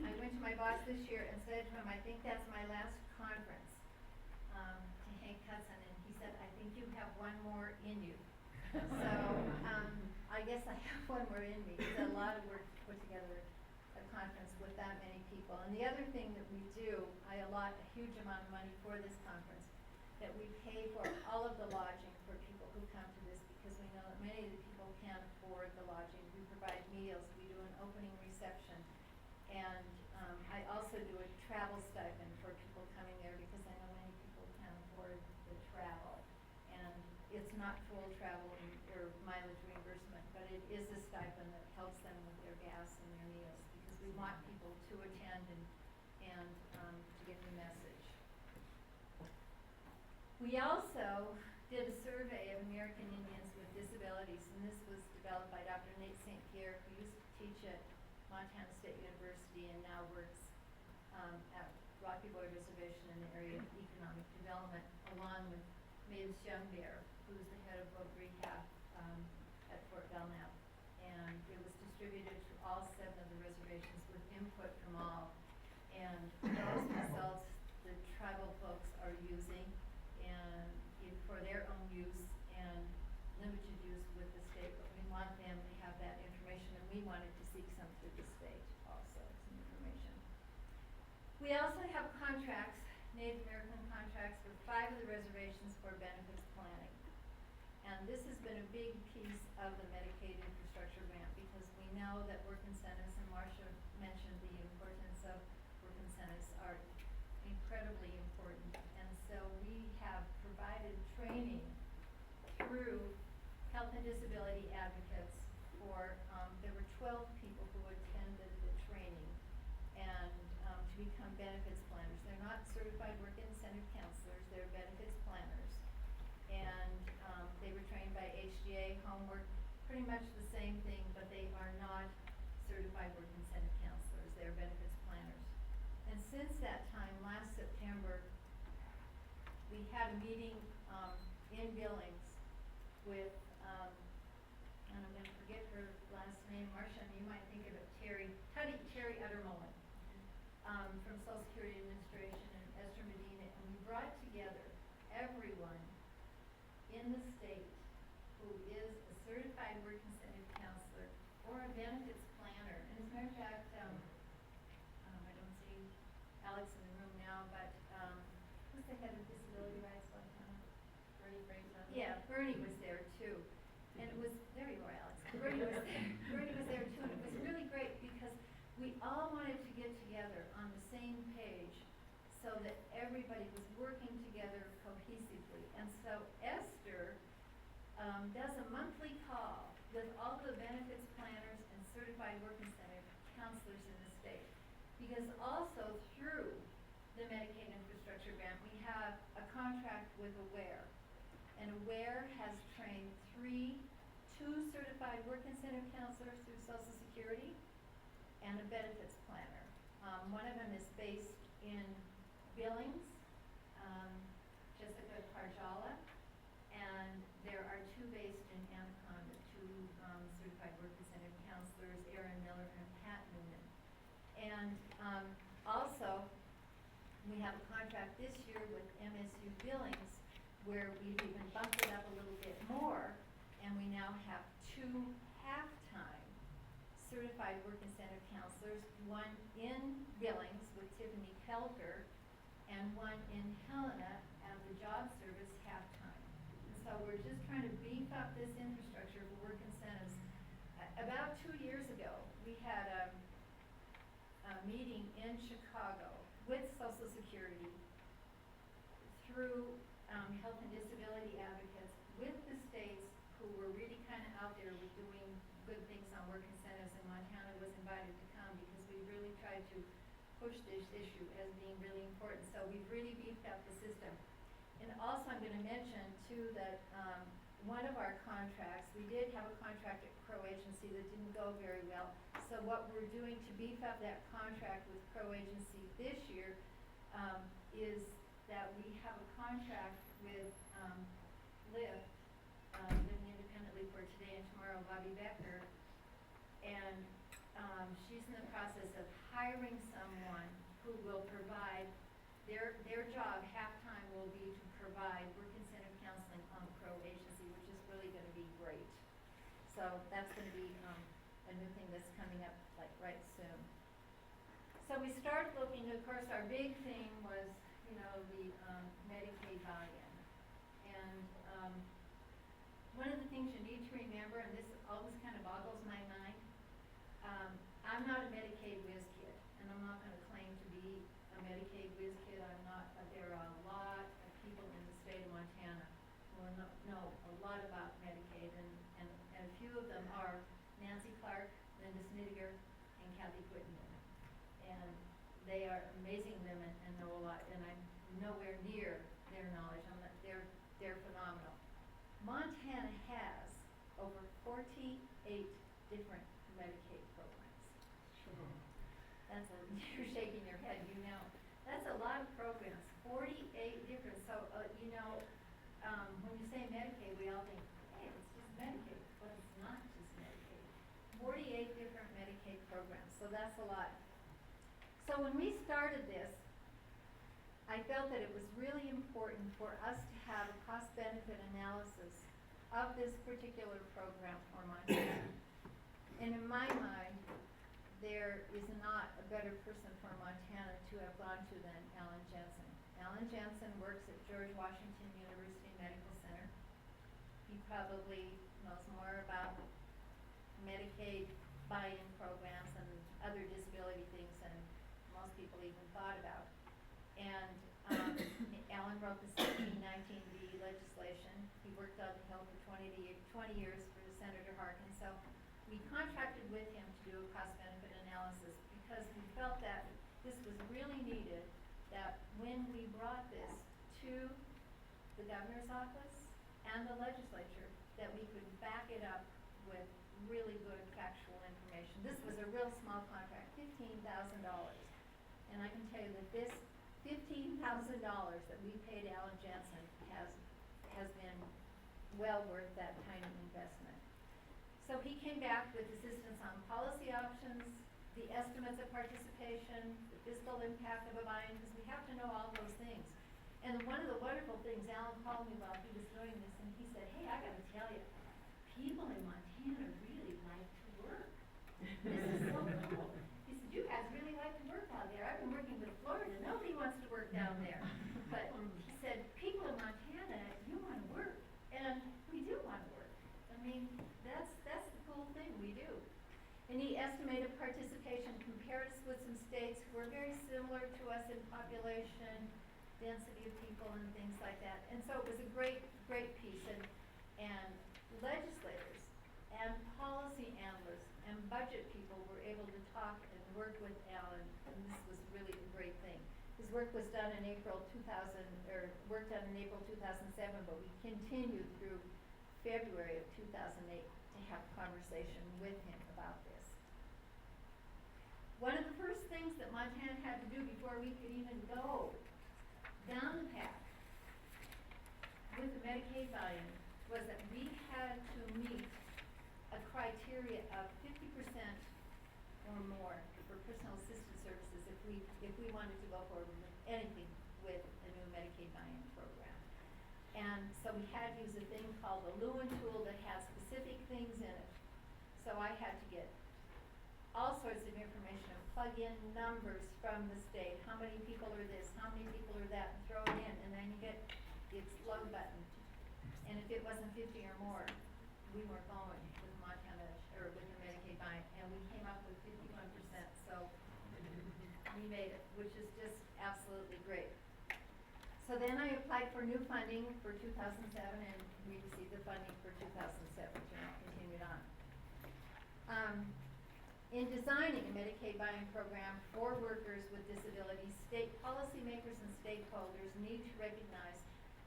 Speaker 5: I went to my boss this year and said to him, I think that's my last conference, to Hank Hudson, and he said, I think you have one more in you. So, I guess I have one more in me. It's a lot of work to put together a conference with that many people. And the other thing that we do, I allot a huge amount of money for this conference, that we pay for all of the lodging for people who come to this, because we know that many of the people can't afford the lodging. We provide meals, we do an opening reception, and I also do a travel stipend for people coming there, because I know many people can't afford the travel. And it's not full travel or mileage reimbursement, but it is a stipend that helps them with their gas and their meals, because we want people to attend and to get the message. We also did a survey of American Indians with disabilities, and this was developed by Dr. Nate St. Pierre, who used to teach at Montana State University and now works at Rocky Boy Reservation in the area of economic development, along with Ms. Youngbear, who's the head of boat rehab at Fort Belknap. And it was distributed to all 7 of the reservations with input from all. And those results the tribal folks are using and for their own use and limited use with the state, but we want them to have that information, and we wanted to seek some through the state also, some information. We also have contracts, Native American contracts, with 5 of the reservations for benefits planning. And this has been a big piece of the Medicaid infrastructure grant, because we know that work incentives, and Marsha mentioned the importance of work incentives, are incredibly important. And so we have provided training through health and disability advocates for, there were 12 people who attended the training, and to become benefits planners. They're not certified work incentive counselors, they're benefits planners. And they were trained by HGA, homework, pretty much the same thing, but they are not certified work incentive counselors, they're benefits planners. And since that time, last September, we had a meeting in Billings with, and I'm going to forget her last name, Marsha, and you might think of it, Terry Uttermullen, from Social Security Administration, and Esther Medina, and we brought together everyone in the state who is a certified work incentive counselor or a benefits planner. And as a matter of fact, I don't see Alex in the room now, but who's the head of disability rights, Montana?
Speaker 2: Bernie Franklin.
Speaker 5: Yeah, Bernie was there too. And it was, there you are, Alex. Bernie was there. Bernie was there too. And it was really great because we all wanted to get together on the same page so that everybody was working together cohesively. And so Esther does a monthly call with all the benefits planners and certified work incentive counselors in the state. Because also through the Medicaid infrastructure grant, we have a contract with AWARE. And AWARE has trained 2 certified work incentive counselors through Social Security and a benefits planner. One of them is based in Billings, Jessica Carjala, and there are 2 based in Anaconda, 2 certified work incentive counselors, Erin Miller and Pat Newman. And also, we have a contract this year with MSU Billings where we've even bumped it up a little bit more, and we now have 2 half-time certified work incentive counselors, one in Billings with Tiffany Kelker, and one in Helena at the job service half-time. And so we're just trying to beef up this infrastructure for work incentives. About 2 years ago, we had a meeting in Chicago with Social Security through health and disability advocates with the states who were really kind of out there with doing good things on work push this issue as being really important, so we've really beefed up the system. And also, I'm gonna mention too that, one of our contracts, we did have a contract at Crow Agency that didn't go very well. So what we're doing to beef up that contract with Crow Agency this year, is that we have a contract with, Lyft, Living Independently for Today and Tomorrow, Bobby Becker. And, she's in the process of hiring someone who will provide, their job, half-time will be to provide work incentive counseling on Crow Agency, which is really gonna be great. So that's gonna be, a new thing that's coming up like right soon. So we started looking, of course, our big thing was, you know, the, Medicaid buy-in. And, one of the things you need to remember, and this always kind of boggles my mind, I'm not a Medicaid whiz kid, and I'm not gonna claim to be a Medicaid whiz kid. I'm not, but there are a lot of people in the state of Montana who know a lot about Medicaid, and a few of them are Nancy Clark, Linda Snittiger, and Kathy Quittenman. And they are amazing women and know a lot, and I'm nowhere near their knowledge. They're phenomenal. Montana has over 48 different Medicaid programs. That's you're shaking your head, you know. That's a lot of programs, 48 different, so, you know, when you say Medicaid, we all think, hey, it's just Medicaid, but it's not just Medicaid. 48 different Medicaid programs, so that's a lot. So when we started this, I felt that it was really important for us to have a cost-benefit analysis of this particular program for Montana. And in my mind, there is not a better person for Montana to have gone to than Alan Jensen. Alan Jensen works at George Washington University Medical Center. He probably knows more about Medicaid buy-in programs and other disability things than most people even thought about. And Alan wrote the 1619B legislation. He worked on the Hill for 20 years for Senator Harkin. So we contracted with him to do a cost-benefit analysis because we felt that this was really needed, that when we brought this to the governor's office and the legislature, that we could back it up with really good factual information. This was a real small contract, $15,000. And I can tell you that this $15,000 that we paid Alan Jensen has been well worth that tiny investment. So he came back with assistance on policy options, the estimates of participation, the fiscal impact of a buy-in, because we have to know all those things. And one of the wonderful things Alan called me while he was doing this, and he said, hey, I gotta tell you, people in Montana really like to work. This is so cool. He said, you guys really like to work out there. I've been working with Florida. Nobody wants to work down there. But he said, people in Montana, you want to work. And we do want to work. I mean, that's the cool thing we do. And he estimated participation, compared us with some states who are very similar to us in population, density of people, and things like that. And so it was a great piece. And legislators and policy analysts and budget people were able to talk and work with Alan, and this was really a great thing. His work was done in April 2007, but we continued through February of 2008 to have conversation with him about this. One of the first things that Montana had to do before we could even go down the path with the Medicaid buy-in was that we had to meet a criteria of 50% or more for personal assistance services if we wanted to go forward with anything with a new Medicaid buy-in program. And so we had to use a thing called the Lewin tool that has specific things in it. So I had to get all sorts of information and plug in numbers from the state. How many people are this? How many people are that? And throw it in, and then you get the explode button. And if it wasn't 50 or more, we weren't going with Montana or with the Medicaid buy-in. And we came up with 51%. So we made it, which is just absolutely great. So then I applied for new funding for 2007, and we received the funding for 2007. Continued on. In designing a Medicaid buy-in program for workers with disabilities, state policymakers and stakeholders need to recognize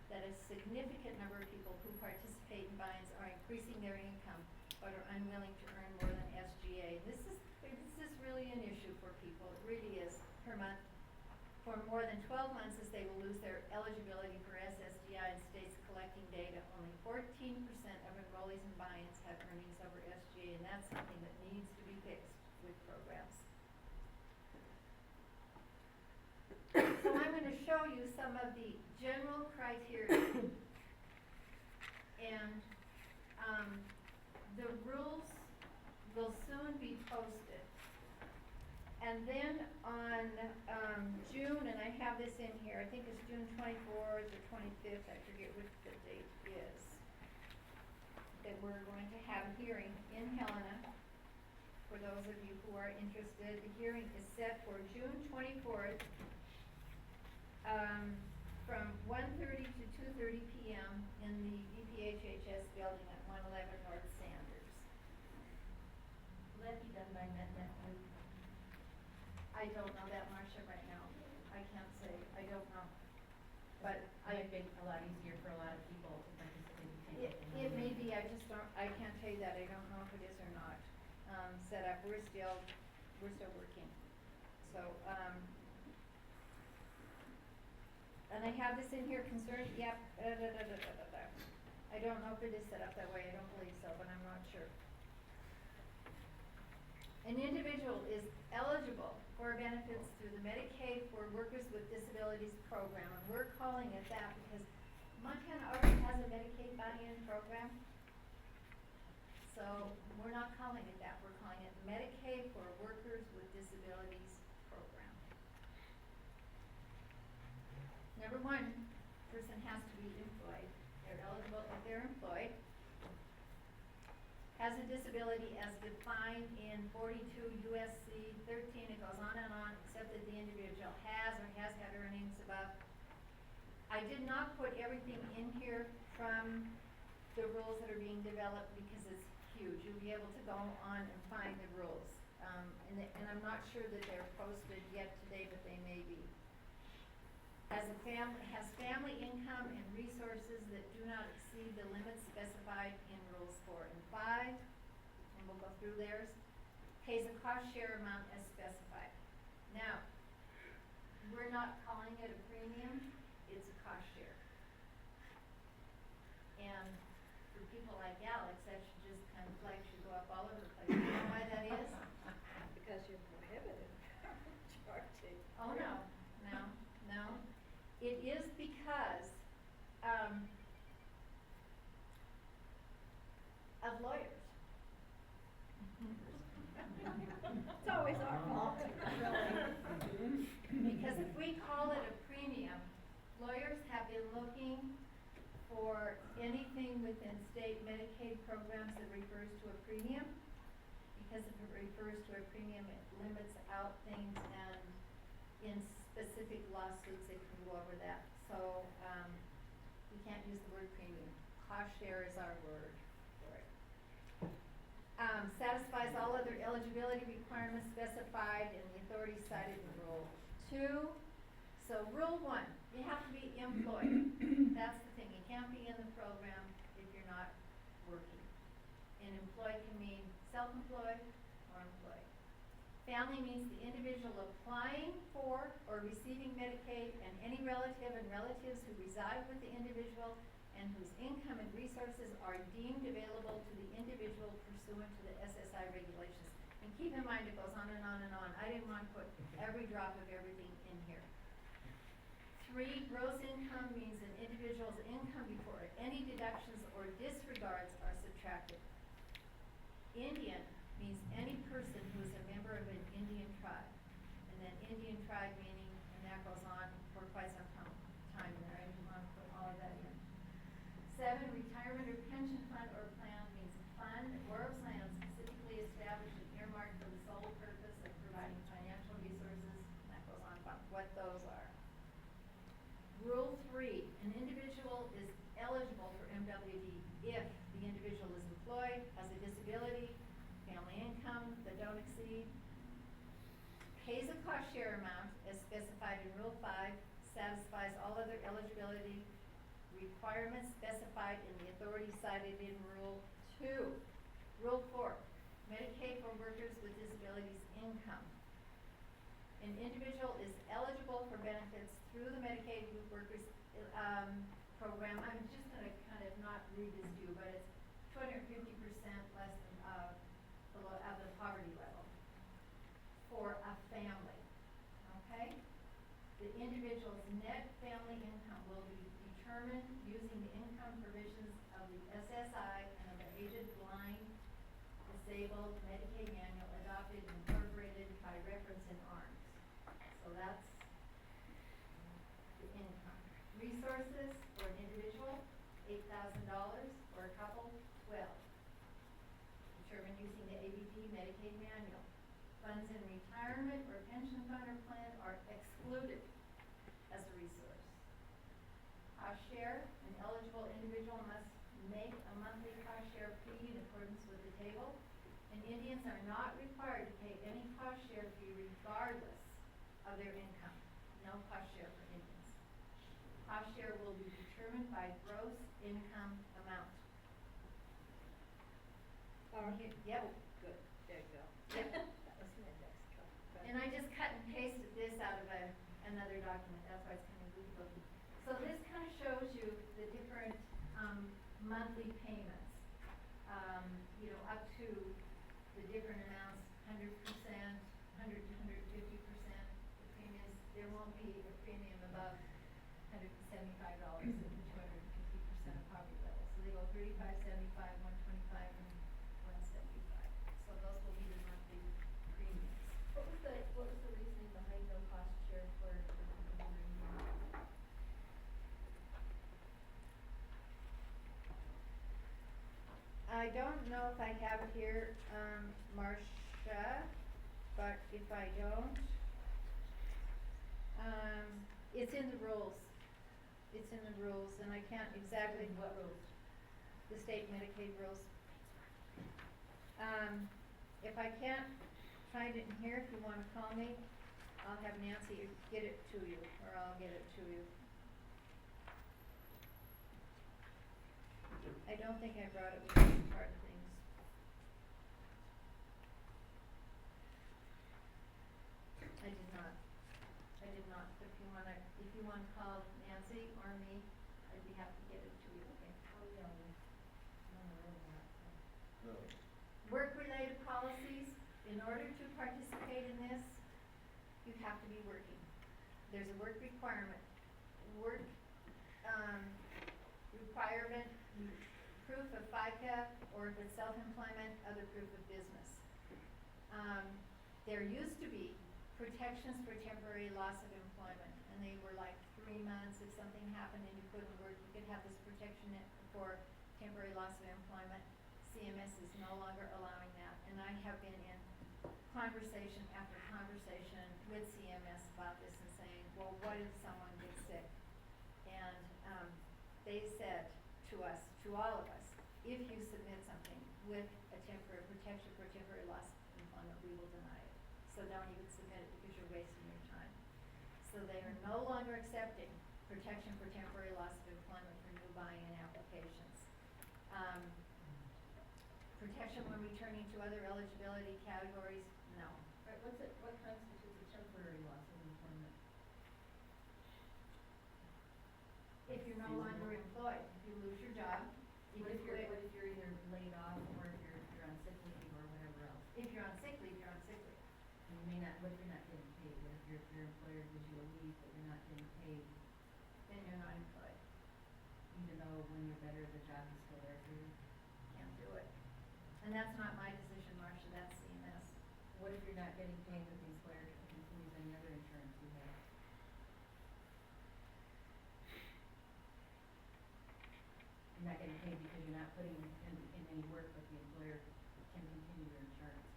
Speaker 5: that a significant number of people who participate in buy-ins are increasing their income but are unwilling to earn more than SGA. This is really an issue for people. It really is. Per month, for more than 12 months, as they will lose their eligibility for SSDI in states collecting data. Only 14% of enrollees in buy-ins have earnings over SGA, and that's something that needs to be fixed with programs. So I'm going to show you some of the general criteria and the rules will soon be posted. And then on June, and I have this in here, I think it's June 24th or 25th, I forget which the date is, that we're going to have a hearing in Helena. For those of you who are interested, the hearing is set for June 24th from 1:30 to 2:30 p.m. in the VPHHS building at 111 North Sanders. Will that be done by midnight? I don't know that, Marsha, right now. I can't say. I don't know. But
Speaker 10: Might make it a lot easier for a lot of people to participate.
Speaker 5: it may be. I just don't. I can't tell you that. I don't know if it is or not set up. We're still working. So and I have this in here. Concern. Yep. I don't know if it is set up that way. I don't believe so, but I'm not sure. An individual is eligible for benefits through the Medicaid for Workers with Disabilities program, and we're calling it that because Montana already has a Medicaid buy-in program. So we're not calling it that, we're calling it Medicaid for Workers with Disabilities program. Number one, person has to be employed. They're eligible if they're employed. Has a disability as defined in 42 USC 13, it goes on, except that the individual has or has had earnings above. I did not put everything in here from the rules that are being developed because it's huge. You'll be able to go on and find the rules. And I'm not sure that they're posted yet today, but they may be. Has family income and resources that do not exceed the limits specified in rules 4 and 5, and we'll go through theirs. Pays a cost share amount as specified. Now, we're not calling it a premium, it's a cost share. And for people like Alex, that should just kind of flag should go up all over the place. You know why that is?
Speaker 10: Because you're prohibited charging.
Speaker 5: Oh, no. It is because of lawyers.
Speaker 10: It's always our fault, really.
Speaker 5: Because if we call it a premium, lawyers have been looking for anything within state Medicaid programs that refers to a premium. Because if it refers to a premium, it limits out things, and in specific lawsuits they can go over that. So we can't use the word premium. Cost share is our word for it. Satisfies all other eligibility requirements specified in the authority cited in Rule 2. So Rule 1, you have to be employed. That's the thing. You can't be in the program if you're not working. And employed can mean self-employed or employed. Family means the individual applying for or receiving Medicaid and any relative and relatives who reside with the individual and whose income and resources are deemed available to the individual pursuant to the SSI regulations. And keep in mind, it goes on and on and on. I didn't want to put every drop of everything in here. 3, gross income means an individual's income before any deductions or disregards are subtracted. Indian means any person who is a member of an Indian tribe. And then Indian tribe meaning, and that goes on for quite some time there. I didn't want to put all of that in. 7, retirement or pension fund or plan means a fund or a plan specifically established and earmarked for the sole purpose of providing financial resources. And that goes on about what those are. Rule 3, an individual is eligible for MWD if the individual is employed, has a disability, family income that don't exceed requirements specified in the authority cited in Rule 2. Rule 4, Medicaid for workers with disabilities income. An individual is eligible for benefits through the Medicaid workers program. I'm just gonna kind of not read this to you, but it's 250% less than, below, of the poverty level for a family, okay? The individual's net family income will be determined using the income provisions of the SSI and of the Aged, Blind, Disabled Medicaid Manual adopted and incorporated by reference in ARMS. So that's the income. Resources for an individual, $8,000, for a couple, 12. Determined using the ABP Medicaid Manual. Funds in retirement or pension fund or plan are excluded as a resource. Cost share, an eligible individual must make a monthly cost share fee in accordance with the table, and Indians are not required to pay any cost share fee regardless of their income. No cost share for Indians. Cost share will be determined by gross income amount. Yep, good, there you go. Yep. That was my next one. And I just cut and pasted this out of another document, that's why it's kind of goofy. So this kind of shows you the different, monthly payments. You know, up to the different amounts, 100%, 100 to 150%. The premiums, there won't be a premium above $175 at the 250% of poverty level. So they go 35, 75, 125, and 175. So those will be the monthly premiums. What was the reasoning behind no cost share for people who are in here? I don't know if I have it here, Marsha, but if I don't, it's in the rules. It's in the rules, and I can't exactly. What rules? The state Medicaid rules. If I can't find it in here, if you wanna call me, I'll have Nancy get it to you, or I'll get it to you. I don't think I brought it with these hard things. I did not. If you wanna call Nancy or me, I'd be happy to get it to you, okay?
Speaker 10: Oh, yeah,
Speaker 4: The,
Speaker 5: Work-related policies, in order to participate in this, you have to be working. There's a work requirement. Work, requirement, proof of FICA, or if it's self-employment, other proof of business. There used to be protections for temporary loss of employment, and they were like 3 months. If something happened and you couldn't work, you could have this protection for temporary loss of employment. CMS is no longer allowing that, and I have been in conversation after conversation with CMS about this and saying, well, what if someone gets sick? And they said to us, to all of us, if you submit something with a temporary protection for temporary loss of employment, we will deny it. So don't even submit it because you're wasting your time. So they are no longer accepting protection for temporary loss of employment for new buy-in applications. Protection when returning to other eligibility categories, no.
Speaker 10: Right, what constitutes a temporary loss of employment?
Speaker 5: If you're no longer employed, if you lose your job, you
Speaker 10: What
Speaker 5: can quit.
Speaker 10: if you're either laid off or if you're on sick leave or whatever else?
Speaker 5: If you're on sick leave, you're on sick leave.
Speaker 10: And you may not, what if you're not getting paid? What if your employer gives you a leave but you're not getting paid,
Speaker 5: Then you're not employed.
Speaker 10: even though when you're better, the job is still there for you?
Speaker 5: Can't do it. And that's not my decision, Marsha, that's CMS.
Speaker 10: What if you're not getting paid but the employer continues any other insurance you have? You're not getting paid because you're not putting in any work, but the employer can continue your insurance.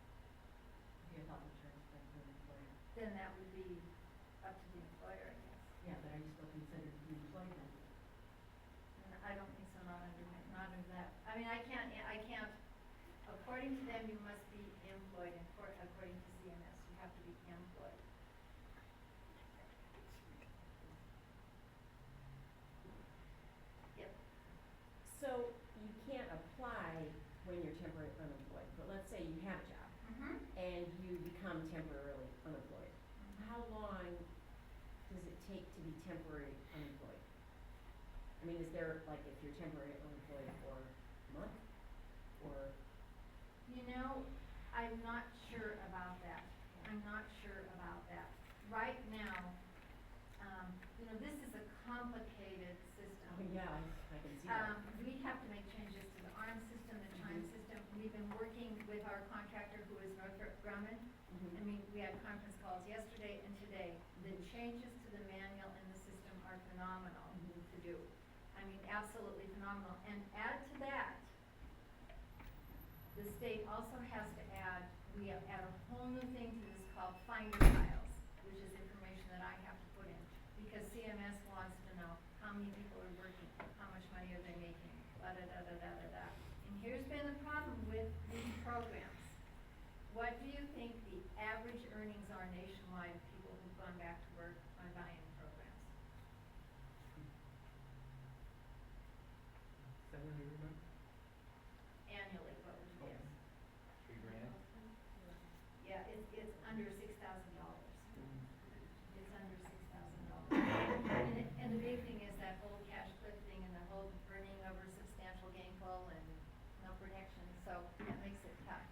Speaker 10: If you have health insurance, then the employer.
Speaker 5: Then that would be up to the employer, I guess.
Speaker 10: Yeah, but are you still considered to be employed then?
Speaker 5: And I don't think so, not under that. I mean, I can't, according to them, you must be employed, and according to CMS, you have to be employed. Yep.
Speaker 10: when you're temporarily unemployed, but let's say you have a job
Speaker 5: Mm-hmm.
Speaker 10: and you become temporarily unemployed. How long does it take to be temporary unemployed? I mean, is there, like, if you're temporary unemployed for a month, or?
Speaker 5: You know, I'm not sure about that. I'm not sure about that. Right now, you know, this is a complicated system.
Speaker 10: Oh, yeah, I can see that.
Speaker 5: We have to make changes to the ARM system, the time system. We've been working with our contractor who is Northrop Grumman.
Speaker 10: Mhm.
Speaker 5: I mean, we had conference calls yesterday and today. The changes to the manual and the system are phenomenal to do. I mean, absolutely phenomenal. And add to that, the state also has to add, we have add a whole new thing to this called finder files, which is information that I have to put in. Because CMS wants to know how many people are working, how much money are they making, da da da da da da da. And here's been the problem with these programs. What do you think the average earnings are nationwide of people who've gone back to work on buy-in programs?
Speaker 7: $700?
Speaker 5: Annually, what would you guess?
Speaker 8: $3,000?
Speaker 5: Yeah, it's under $6,000. It's under $6,000. And the big thing is that whole cash cliff thing and the whole earning over substantial gainful and no protection, so that makes it tough.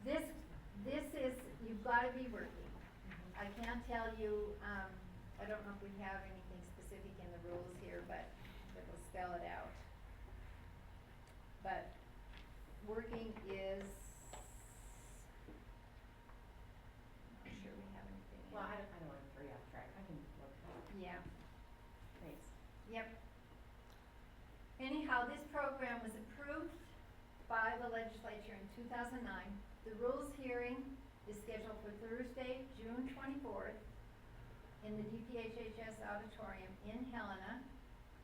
Speaker 5: This is, you've gotta be working. I can't tell you, I don't know if we have anything specific in the rules here, but it will spell it out. But working is, I'm not sure we have anything in.
Speaker 10: Well, I don't wanna throw you off track, I can look.
Speaker 5: Yeah,
Speaker 10: Thanks.
Speaker 5: yep. Anyhow, this program was approved by the legislature in 2009. The rules hearing is scheduled for Thursday, June 24th in the DPHHS auditorium in Helena,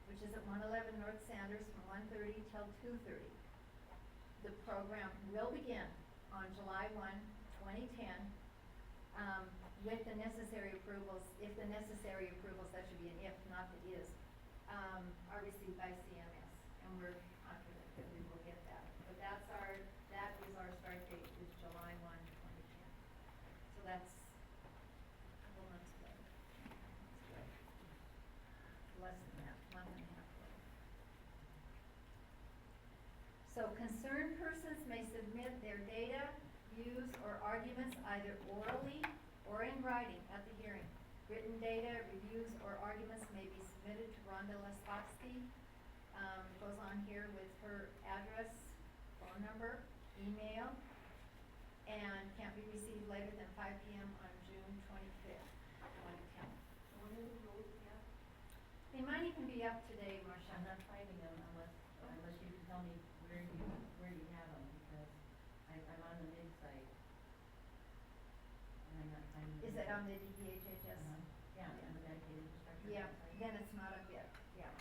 Speaker 5: which is at 111 North Sanders from 1:30 till 2:30. The program will begin on July 1, 2010, with the necessary approvals, if the necessary approvals, that should be an if, not the is, are received by CMS, and we're confident that we will get that. But that is our start date, is July 1, 2010. So that's a couple months away. Less than that, month and a half away. So concerned persons may submit their data, views, or arguments either orally or in writing at the hearing. Written data, reviews, or arguments may be submitted to Rhonda Lespotsky. Goes on here with her address, phone number, email, and can't be received later than 5 p.m. on June 25th, 2010.
Speaker 10: When are the rules out?
Speaker 5: They might even be up today, Marsha.
Speaker 10: I'm not finding them unless you can tell me where you have them, because I'm on the MIG site. And I'm not finding them.
Speaker 5: Is it on the DPHHS?
Speaker 10: Yeah, on the Medicaid infrastructure.
Speaker 5: Yeah,
Speaker 10: site.
Speaker 5: then it's not up yet, yeah.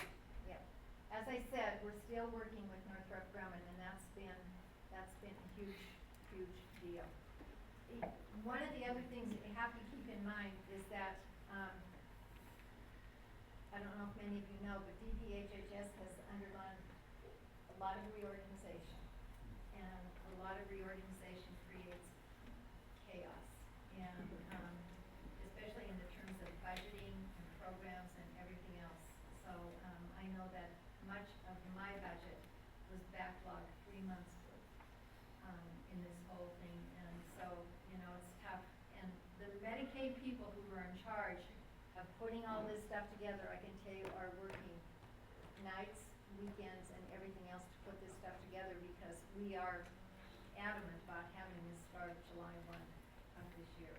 Speaker 5: As I said, we're still working with Northrop Grumman, and that's been a huge, huge deal. One of the other things that you have to keep in mind is that, I don't know if many of you know, but DPHHS has undergone a lot of reorganization. And a lot of reorganization creates chaos. And, especially in the terms of budgeting and programs and everything else. So, I know that much of my budget was backlogged 3 months worth, in this whole thing. And so, you know, it's tough. And the Medicaid people who are in charge of putting all this stuff together, I can tell you, are working nights, weekends, and everything else to put this stuff together, because we are adamant about having this start July 1 of this year.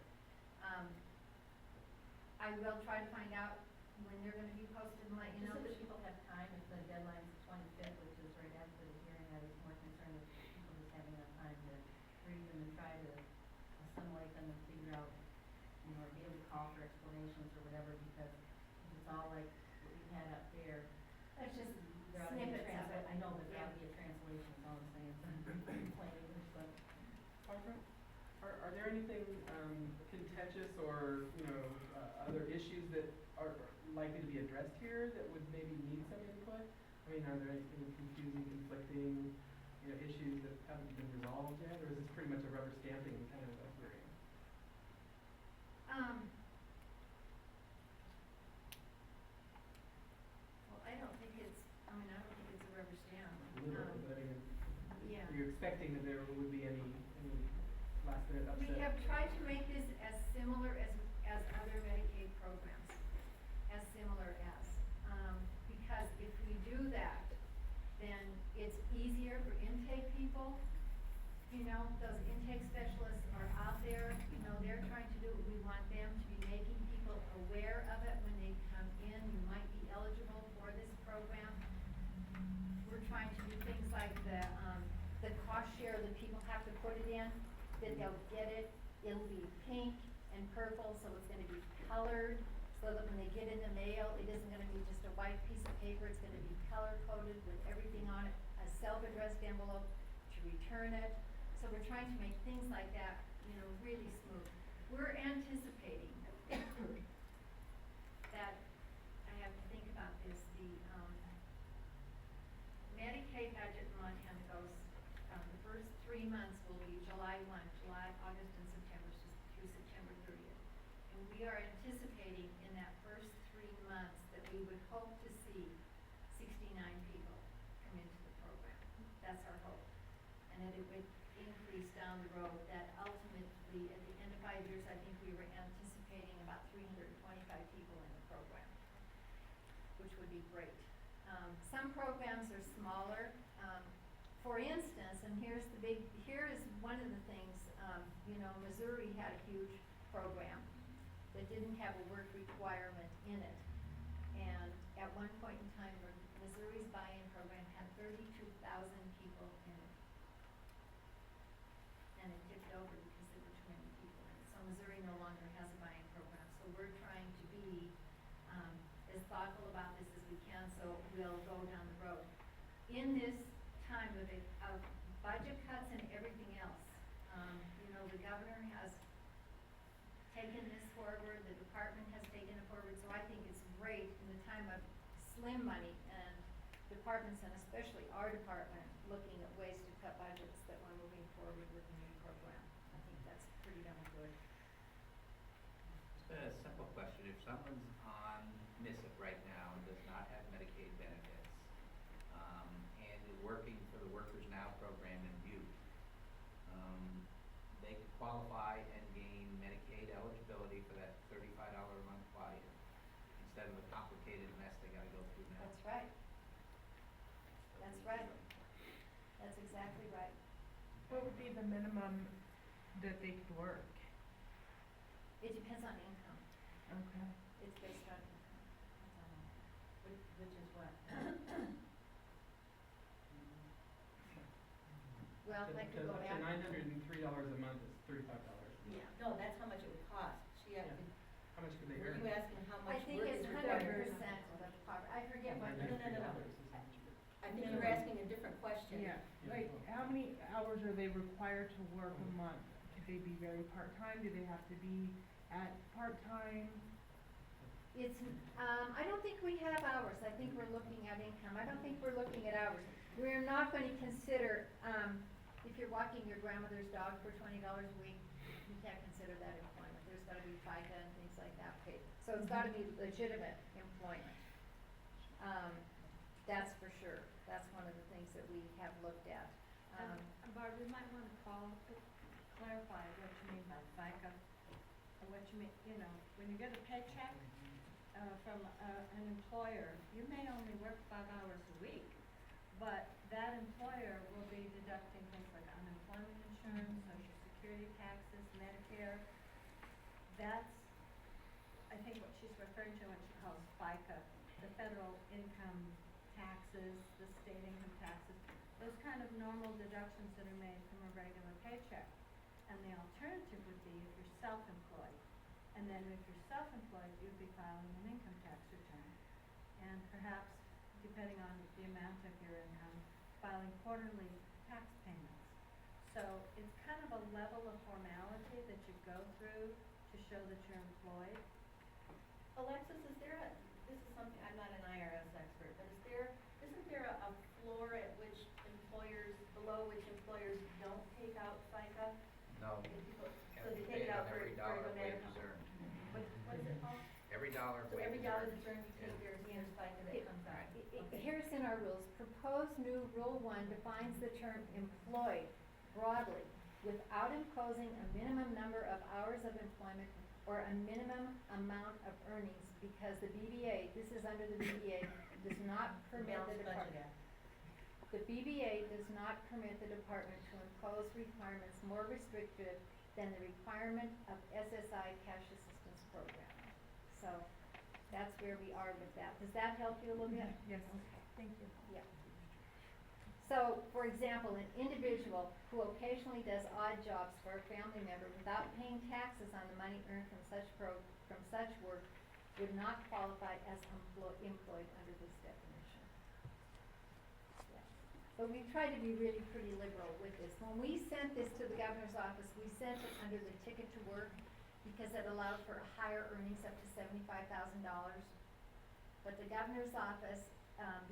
Speaker 5: I will try to find out when they're gonna be posted and let you know.
Speaker 10: Just so that people have time, if the deadline's the 25th, which is right after the hearing, I was more concerned with people just having enough time to read them and try to assimilate them and figure out, or be able to call for explanations or whatever, because if it's all like what you had up there.
Speaker 5: That's just
Speaker 10: There ought to be a
Speaker 5: snippets of it.
Speaker 10: I know, but there ought to be a translation, is all I'm saying, plain English, but.
Speaker 7: Barbara, are there anything contentious or, other issues that are likely to be addressed here that would maybe need some input? I mean, are there anything confusing, conflicting, issues that haven't been resolved yet, or is this pretty much a rubber stamping kind of a hearing?
Speaker 5: Well, I don't think it's a rubber stamp.
Speaker 7: Literally, but I mean,
Speaker 5: Yeah.
Speaker 7: are you expecting that there would be any last minute upset?
Speaker 5: We have tried to make this as similar as other Medicaid programs, as similar as, because if we do that, then it's easier for intake people. You know, those intake specialists are out there, you know, they're trying to do what we want them to be making people aware of it when they come in. You might be eligible for this program. We're trying to do things like the cost share that people have to put it in, that they'll get it. It'll be pink and purple, so it's gonna be colored, so that when they get in the mail, it isn't gonna be just a white piece of paper, it's gonna be color-coded with everything on it, a self-addressed envelope to return it. So we're trying to make things like that, you know, really smooth. We're anticipating that, I have to think about this, the Medicaid budget in Montana goes, the first 3 months will be July 1, July, August, and September, through September 30th. And we are anticipating in that first 3 months that we would hope to see 69 people come into the program. That's our hope. And that it would increase down the road, that ultimately, at the end of 5 years, I think we were anticipating about 325 people in the program, which would be great. Some programs are smaller. For instance, and here is one of the things, you know, Missouri had a huge program that didn't have a work requirement in it. And at one point in time, Missouri's buy-in program had 32,000 people in it. And it tipped over because there were too many people in it. So Missouri no longer has a buy-in program. So we're trying to be as thoughtful about this as we can, so we'll go down the road. In this time of budget cuts and everything else, you know, the governor has taken this forward, the department has taken it forward, so I think it's great in the time of slim money and departments, and especially our department, looking at ways to cut budgets, that we're moving forward with the new program. I think that's pretty darn good.
Speaker 8: Just a simple question, if someone's on MISIP right now and does not have Medicaid benefits, and is working for the Workers Now program in Butte, they could qualify and gain Medicaid eligibility for that $35 a month buy-in, instead of the complicated mess they gotta go through now.
Speaker 5: That's right. That's right. That's exactly right.
Speaker 9: What would be the minimum that they could work?
Speaker 5: It depends on income.
Speaker 9: Okay.
Speaker 5: It's based on income.
Speaker 10: Which is what?
Speaker 5: Well, I could go
Speaker 7: To
Speaker 5: back.
Speaker 7: $903 a month is $35.
Speaker 5: Yeah.
Speaker 10: No, that's how much it would cost. She had to,
Speaker 7: How much could they
Speaker 10: were
Speaker 7: earn?
Speaker 10: you asking how
Speaker 5: I
Speaker 10: much
Speaker 5: think
Speaker 10: work
Speaker 5: it's
Speaker 10: is required?
Speaker 5: 100% of the poverty. I forget what.
Speaker 10: No.
Speaker 7: $903 is how much you get.
Speaker 10: I think you were asking a different question.
Speaker 9: Yeah, like, how many hours are they required to work a month? Could they be very part-time? Do they have to be at part-time?
Speaker 5: It's, I don't think we have hours. I think we're looking at income. I don't think we're looking at hours. We're not going to consider, if you're walking your grandmother's dog for $20 a week, you can't consider that employment. There's gotta be FICA and things like that paid. So it's gotta be legitimate employment. That's for sure. That's one of the things that we have looked at.
Speaker 10: Barb, we might wanna clarify what you mean by FICA, or what you mean, you know, when you get a paycheck, from, an employer, you may only work 5 hours a week, but that employer will be deducting things like unemployment insurance, social security taxes, Medicare. That's, I think, what she's referring to when she calls FICA, the federal income taxes, the state income taxes, those kind of normal deductions that are made from a regular paycheck. And the alternative would be if you're self-employed. And then if you're self-employed, you'd be filing an income tax return. And perhaps, depending on the amount of your income, filing quarterly tax payments. So it's kind of a level of formality that you go through to show that you're employed. Alexis, is there a, this is something, I'm not an IRS expert, but isn't there a floor at which employers, below which employers don't take out FICA?
Speaker 8: No,
Speaker 10: If people-
Speaker 8: have
Speaker 10: So
Speaker 8: to
Speaker 10: they
Speaker 8: pay
Speaker 10: take it
Speaker 8: it on
Speaker 10: out for,
Speaker 8: every
Speaker 10: for
Speaker 8: dollar
Speaker 10: no
Speaker 8: of
Speaker 10: matter
Speaker 8: wages
Speaker 10: how.
Speaker 8: earned.
Speaker 10: What is it called?
Speaker 8: Every dollar of
Speaker 10: So every
Speaker 8: wages
Speaker 10: dollar
Speaker 8: earned.
Speaker 10: that's earned, you take, there's FICA that comes out. Okay.
Speaker 5: Here's in our rules, proposed new Rule 1 defines the term employed broadly without imposing a minimum number of hours of employment or a minimum amount of earnings because the BBA, this is under the BBA, does not permit the
Speaker 10: Balanced Budget
Speaker 5: department.
Speaker 10: Act.
Speaker 5: The BBA does not permit the department to impose requirements more restrictive than the requirement of SSI cash assistance program. So that's where we are with that. Does that help you a little bit?
Speaker 9: Yes,
Speaker 5: Okay.
Speaker 9: thank you.
Speaker 5: Yeah. So, for example, an individual who occasionally does odd jobs for a family member without paying taxes on the money earned from such work would not qualify as employed under this definition. Yeah. But we try to be really pretty liberal with this. When we sent this to the governor's office, we sent it under the ticket to work because it allowed for higher earnings up to $75,000. But the governor's office,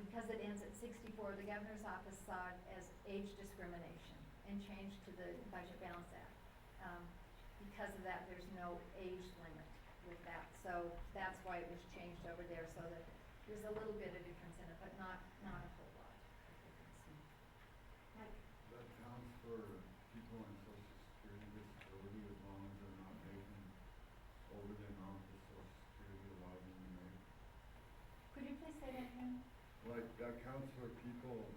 Speaker 5: because it ends at 64, the governor's office saw it as age discrimination and changed to the Budget Balance Act. Because of that, there's no age limit with that, so that's why it was changed over there, so that there's a little bit of difference in it, but not a whole lot of difference. Mike?
Speaker 4: That counts for people on social security disability as long as they're not making over the amount that social security allows them to make.
Speaker 5: Could you please say that again?
Speaker 4: Like, that counts for people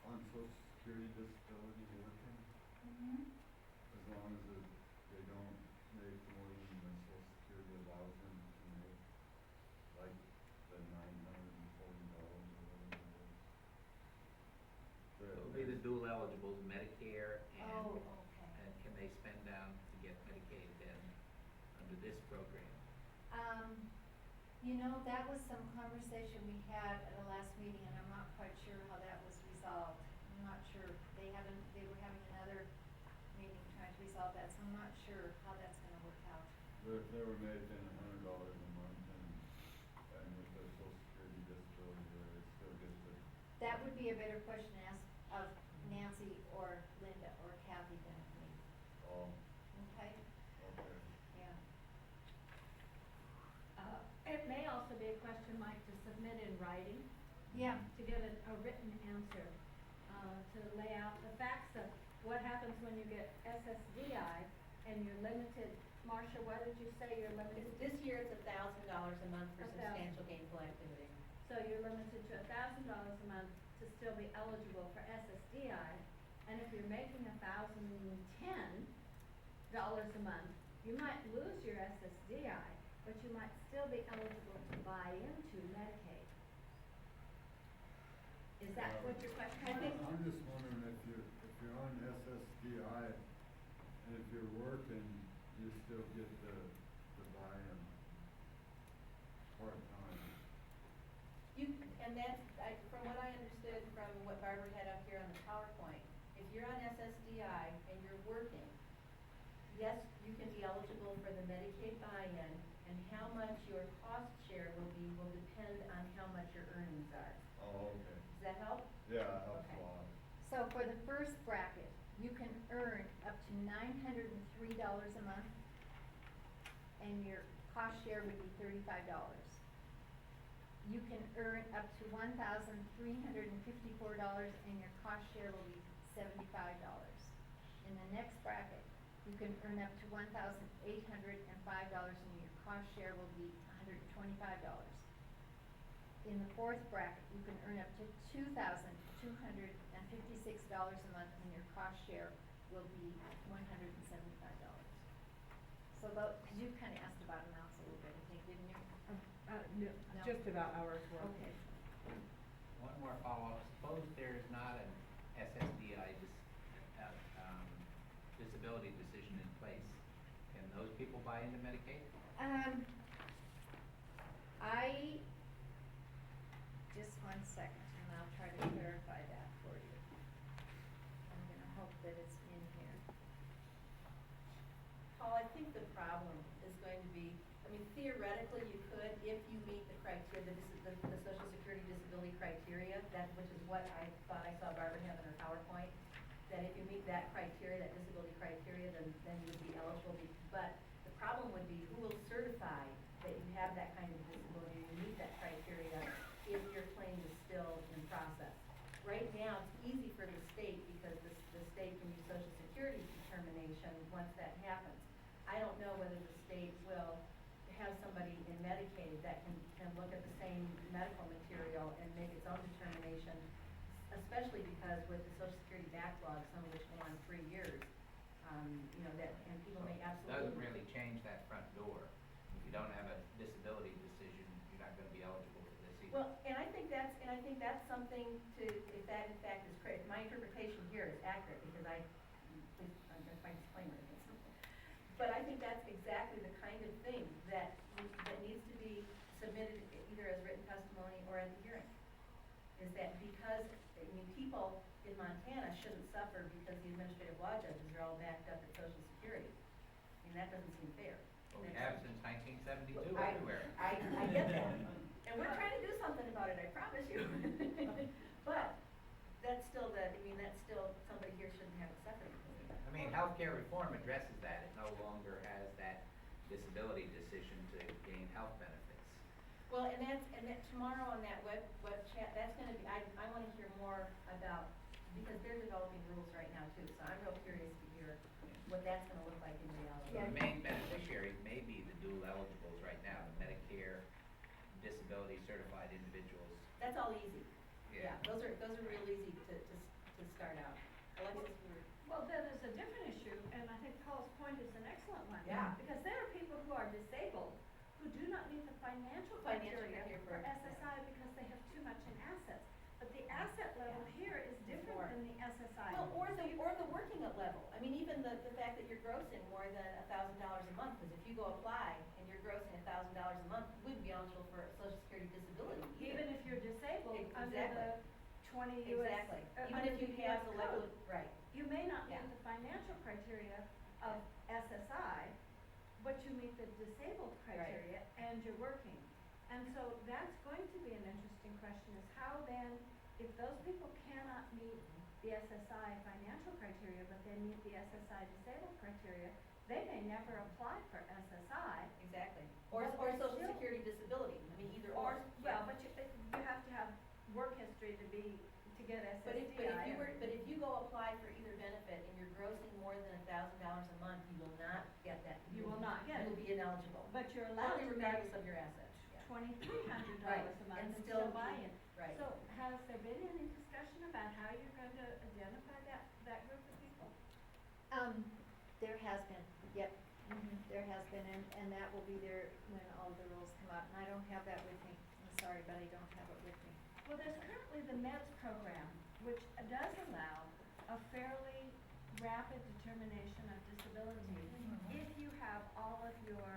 Speaker 4: on social security disability working,
Speaker 5: Mm-hmm.
Speaker 4: as long as they don't make more than the social security allows them to make, like the $940 or whatever it is.
Speaker 8: It'll be the dual eligibles, Medicare
Speaker 5: Oh,
Speaker 8: and,
Speaker 5: okay.
Speaker 8: and can they spend down to get Medicaid then under this program?
Speaker 5: You know, that was some conversation we had at a last meeting, and I'm not quite sure how that was resolved. I'm not sure, they were having another meeting trying to resolve that, so I'm not sure how that's gonna work out.
Speaker 4: But if they were making $100 a month and with their social security disability, they still get the.
Speaker 5: That would be a better question to ask of Nancy or Linda or Kathy than of me,
Speaker 4: Oh,
Speaker 5: okay?
Speaker 4: okay.
Speaker 5: Yeah.
Speaker 11: It may also be a question, Mike, to submit in writing,
Speaker 5: Yeah,
Speaker 11: to get a written answer, to lay out the facts of what happens when you get SSDI and you're limited. Marcia, what did you say you're limited?
Speaker 10: This year it's $1,000 a month for
Speaker 11: $1,000.
Speaker 10: substantial gainful activity.
Speaker 11: So you're limited to $1,000 a month to still be eligible for SSDI. And if you're making $1,010 a month, you might lose your SSDI, but you might still be eligible to buy into Medicaid. Is that what your question was?
Speaker 5: I think-
Speaker 4: I'm just wondering if you're on SSDI and if you're working, you still get the buy-in part-time.
Speaker 10: And that's, from what I understood from what Barbara had up here on the PowerPoint, if you're on SSDI and you're working, yes, you can be eligible for the Medicaid Buy-In, and how much your cost share will depend on how much your earnings are.
Speaker 4: Oh, okay.
Speaker 10: Does that help?
Speaker 4: Yeah, it helps
Speaker 10: Okay.
Speaker 4: a lot.
Speaker 5: so for the first bracket, you can earn up to $903 a month, and your cost share would be $35. You can earn up to $1,354, and your cost share will be $75. In the next bracket, you can earn up to $1,805, and your cost share will be $125. In the fourth bracket, you can earn up to $2,256 a month, and your cost share will be $175. So, because you kind of asked about amounts a little bit, I think, didn't you?
Speaker 9: No,
Speaker 5: No.
Speaker 9: just about hours worked.
Speaker 5: Okay.
Speaker 8: One more follow-up, suppose there's not an SSDI disability decision in place, can those people buy into Medicaid?
Speaker 5: Just one second, and I'll try to clarify that for you. I'm gonna hope that it's in here.
Speaker 10: Paul, I think the problem is going to be, I mean, theoretically, you could, if you meet the criteria, the Social Security disability criteria, which is what I thought I saw Barbara have in her PowerPoint. state will have somebody in Medicaid that can look at the same medical material and make its own determination, especially because with the Social Security backlog, some of which go on 3 years, you know, that, and people may absolutely.
Speaker 8: Doesn't really change that front door. If you don't have a disability decision, you're not gonna be eligible for this either.
Speaker 10: Well, and I think that's something to, if that in fact is correct, my interpretation here is accurate, because I'm gonna find disclaimer in this. But I think that's exactly the kind of thing that needs to be submitted either as written testimony or at the hearing. Is that because, I mean, people in Montana shouldn't suffer because the administrative law judges are all backed up at Social Security. I mean, that doesn't seem fair.
Speaker 8: Well, we have since 1972
Speaker 10: I-
Speaker 8: everywhere.
Speaker 10: I get that, and we're trying to do something about it, I promise you. But that's still somebody here shouldn't have it suffering.
Speaker 8: I mean, healthcare reform addresses that. It no longer has that disability decision to gain health benefits.
Speaker 10: Well, and that tomorrow on that web chat, that's gonna be, I wanna hear more about, because they're developing rules right now too, so I'm real curious to hear what that's gonna look like in reality.
Speaker 8: So the main beneficiaries may be the dual eligibles right now, the Medicare, disability certified individuals.
Speaker 10: That's all easy.
Speaker 8: Yeah.
Speaker 10: Those are real easy to start out. Alexis,
Speaker 11: Well, then there's a different issue, and I think Paul's point is an excellent one.
Speaker 10: Yeah.
Speaker 11: Because there are people who are disabled who do not meet the financial
Speaker 10: Financial
Speaker 11: criteria
Speaker 10: criteria
Speaker 11: for
Speaker 10: for-
Speaker 11: SSI because they have too much in assets. But the asset level here is different
Speaker 10: More.
Speaker 11: than the SSI.
Speaker 10: well, or the working at level. I mean, even the fact that you're grossing more than $1,000 a month, because if you go apply and you're grossing $1,000 a month, you wouldn't be eligible for Social Security disability either.
Speaker 11: Even if you're disabled under
Speaker 10: Exactly.
Speaker 11: the 20 US.
Speaker 10: Exactly. Even
Speaker 11: under
Speaker 10: if you
Speaker 11: the
Speaker 10: have
Speaker 11: US
Speaker 10: the level
Speaker 11: code.
Speaker 10: of, right.
Speaker 11: You may not meet
Speaker 10: Yeah.
Speaker 11: the financial criteria of SSI, but you meet the disabled criteria and you're working. And so that's going to be an interesting question, is how then, if those people cannot meet the SSI financial criteria, but they meet the SSI disabled criteria, they may never apply for SSI.
Speaker 10: Exactly. Or
Speaker 11: But
Speaker 10: or
Speaker 11: they're
Speaker 10: Social
Speaker 11: still-
Speaker 10: Security disability. I mean, either or.
Speaker 11: Well, but you have to have work history to get SSDI.
Speaker 10: But if you go apply for either benefit and you're grossing more than $1,000 a month, you will not get that.
Speaker 11: You will not get
Speaker 10: You
Speaker 11: it.
Speaker 10: will be ineligible.
Speaker 11: But you're allowed
Speaker 10: Only
Speaker 11: to
Speaker 10: regardless
Speaker 11: make
Speaker 10: of your assets. Yeah.
Speaker 11: $2,300
Speaker 10: Right,
Speaker 11: a month
Speaker 10: and
Speaker 11: and
Speaker 10: still
Speaker 11: still buy it.
Speaker 10: Right.
Speaker 11: So has there been any discussion about how you're going to identify that group of people?
Speaker 5: There has been, yep, there has been, and that will be there when all the rules come out, and I don't have that with me. I'm sorry, but I don't have it with me.
Speaker 11: Well, there's currently the MEDS program, which does allow a fairly rapid determination of disability if you have all of your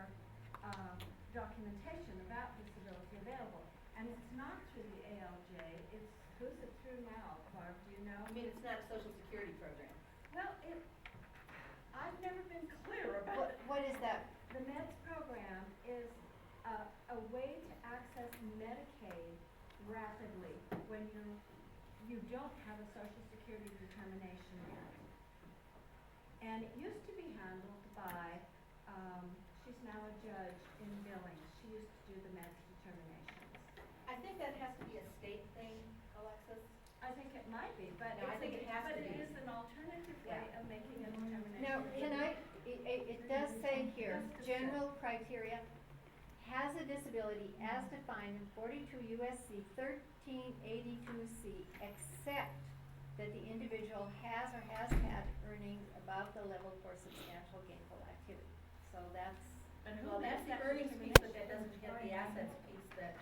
Speaker 11: documentation about disability available. And it's not through the ALJ, it's, who's it through now, Barb, do you know?
Speaker 10: I mean, it's not a Social Security program.
Speaker 11: Well, I've never been clear about it.
Speaker 5: What is that?
Speaker 11: The MEDS program is a way to access Medicaid rapidly when you don't have a Social Security determination yet. And it used to be handled by, she's now a judge in Billings. She used to do the MEDS determinations.
Speaker 10: I think that has to be a state thing, Alexis.
Speaker 11: I think it might be, but
Speaker 10: No, I think it has to
Speaker 11: but
Speaker 10: be.
Speaker 11: it is an alternative way
Speaker 10: Yeah.
Speaker 11: of making a determination.
Speaker 5: Now, it does say here, general criteria, has a disability as defined in 42 USC 1382C, except that the individual has or has had earnings above the level for substantial gainful activity. So that's,
Speaker 10: Well, that's the
Speaker 11: that
Speaker 10: earnings piece, but that doesn't get the assets piece that.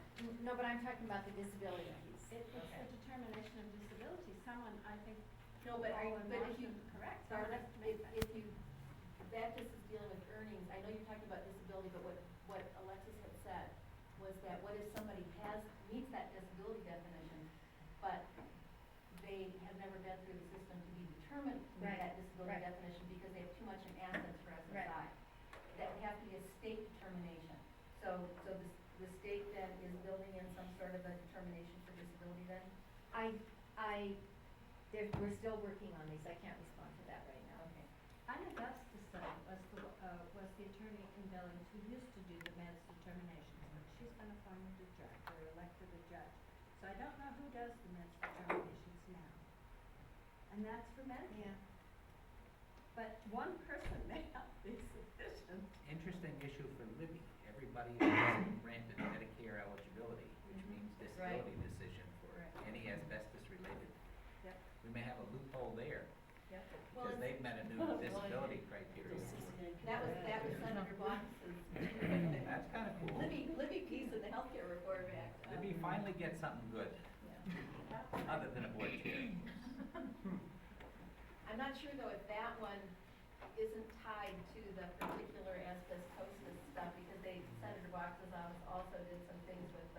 Speaker 5: no, but I'm talking about the disability piece.
Speaker 11: It's
Speaker 10: Okay.
Speaker 11: a determination of disability. Someone, I think,
Speaker 10: No, but
Speaker 11: Paul and
Speaker 10: if you,
Speaker 11: Marsha is correct. Someone
Speaker 10: Barbara,
Speaker 11: has to make that.
Speaker 10: if you, that just is dealing with earnings. I know you're talking about disability, but what Alexis had said was that what if somebody meets that disability definition, but they have never been through the system to be determined to meet
Speaker 5: Right,
Speaker 10: that disability
Speaker 5: right.
Speaker 10: definition because they have too much in assets for SSI.
Speaker 5: Right.
Speaker 10: That would have to be a state determination. So the state then is building in some sort of a determination for disability then?
Speaker 5: We're still working on these, I can't respond to that right now.
Speaker 10: Okay.
Speaker 11: Anna Gustafson was the attorney in Billings who used to do the MEDS determinations, but she's been appointed a judge or elected a judge. So I don't know who does the MEDS determinations now. And that's for Medicaid.
Speaker 5: Yeah.
Speaker 11: But one person may not be sufficient.
Speaker 8: interesting issue for Libby. Everybody has granted Medicare eligibility, which means
Speaker 10: Right.
Speaker 8: disability decision for
Speaker 10: Right.
Speaker 8: any asbestos-related.
Speaker 10: Yep.
Speaker 8: We may have a loophole there,
Speaker 10: Yep.
Speaker 1: Well,
Speaker 8: because
Speaker 1: it's-
Speaker 8: they've met a new disability criteria.
Speaker 10: That was Senator Box's.
Speaker 8: That's kinda cool.
Speaker 10: Libby piece of the healthcare reform act.
Speaker 8: Libby finally gets something good,
Speaker 10: Yeah.
Speaker 8: other than a board chair.
Speaker 1: I'm not sure though if that one isn't tied to the particular asbestosis stuff, because Senator Box's office also did some things with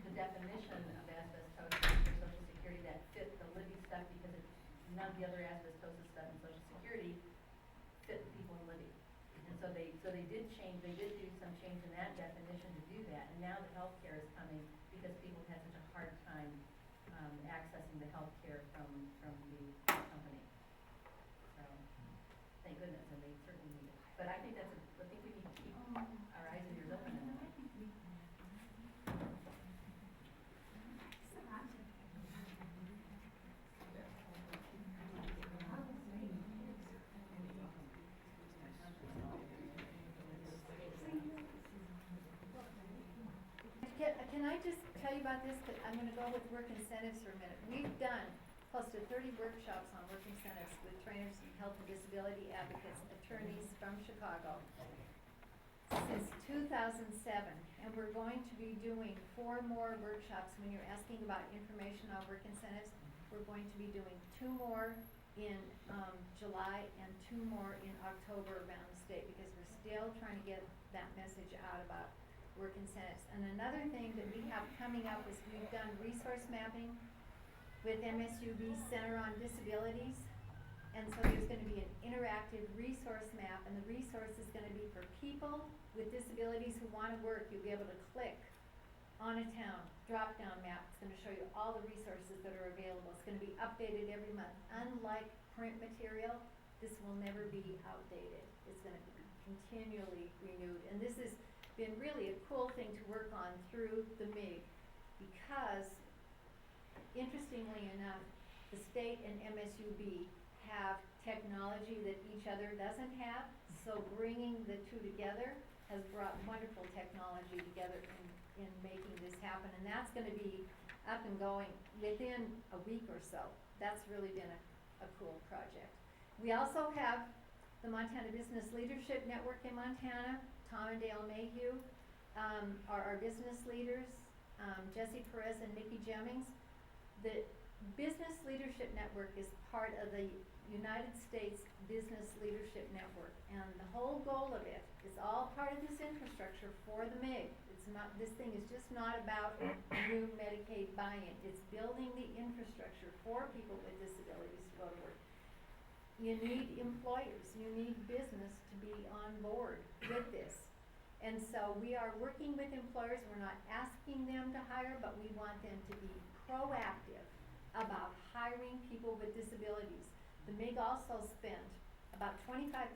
Speaker 1: the definition of asbestosis for Social Security that fit the Libby stuff, because none of the other asbestosis stuff in Social Security fit the people in Libby. And so they did do some change in that definition to do that, and now the healthcare is coming because people had such a hard time, accessing the healthcare from the company. So, thank goodness, and they certainly need it. But I think I think we need to keep our eyes and ears open on that.
Speaker 5: Can I just tell you about this, 'cause I'm gonna go with work incentives for a minute. We've done close to 30 workshops on work incentives with trainers and health and disability advocates, attorneys from Chicago since 2007, and we're going to be doing 4 more workshops. When you're asking about information on work incentives, we're going to be doing 2 more in July and 2 more in October around the state, because we're still trying to get that message out about work incentives. And another thing that we have coming up is we've done resource mapping with MSUB Center on Disabilities. And so there's gonna be an interactive resource map, and the resource is gonna be for people with disabilities who wanna work. You'll be able to click on a town, drop-down map. It's gonna show you all the resources that are available. It's gonna be updated every month. Unlike print material, this will never be outdated. It's gonna be continually renewed. And this has been really a cool thing to work on through the MIG, because interestingly enough, the state and MSUB have technology that each other doesn't have, so bringing the two together has brought wonderful technology together in making this happen, and that's gonna be up and going within a week or so. That's really been a cool project. We also have the Montana Business Leadership Network in Montana. Tom and Dale Mayhew are our business leaders, Jesse Perez and Nikki Jennings. The Business Leadership Network is part of the United States Business Leadership Network, and the whole goal of it is all part of this infrastructure for the MIG. It's not, this thing is just not about new Medicaid buy-in. It's building the infrastructure for people with disabilities to go to work. You need employers, you need business to be on board with this. And so we are working with employers. We're not asking them to hire, but we want them to be proactive about hiring people with disabilities. The MIG also spent about $25,000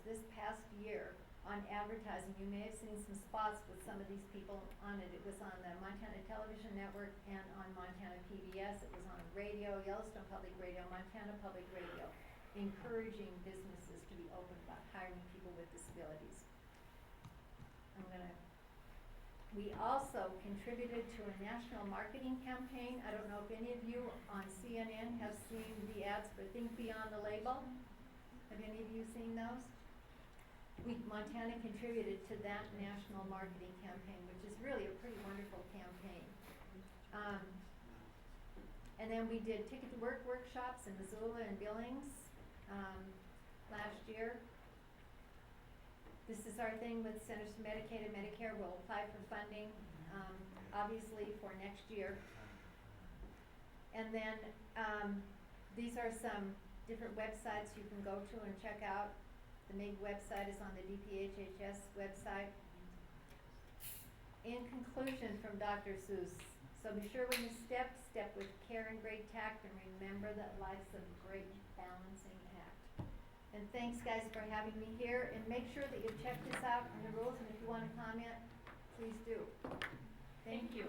Speaker 5: this past year on advertising. You may have seen some spots with some of these people on it. It was on the Montana Television Network and on Montana PBS. It was on radio, Yellowstone Public Radio, Montana Public Radio, encouraging businesses to be open about hiring people with disabilities. We also contributed to a national marketing campaign. I don't know if any of you on CNN have seen the ads for Think Beyond the Label. Have any of you seen those? Montana contributed to that national marketing campaign, which is really a pretty wonderful campaign. And then we did Ticket to Work workshops in Missoula and Billings last year. This is our thing with Centers for Medicaid and Medicare. We'll apply for funding, obviously, for next year. And then these are some different websites you can go to and check out. The MIG website is on the DPHHS website. In conclusion from Dr. Seuss, so be sure when you step with care and great tact, and remember that life's a great balancing act. And thanks, guys, for having me here, and make sure that you check this out on the rules, and if you want to comment, please do. Thank you.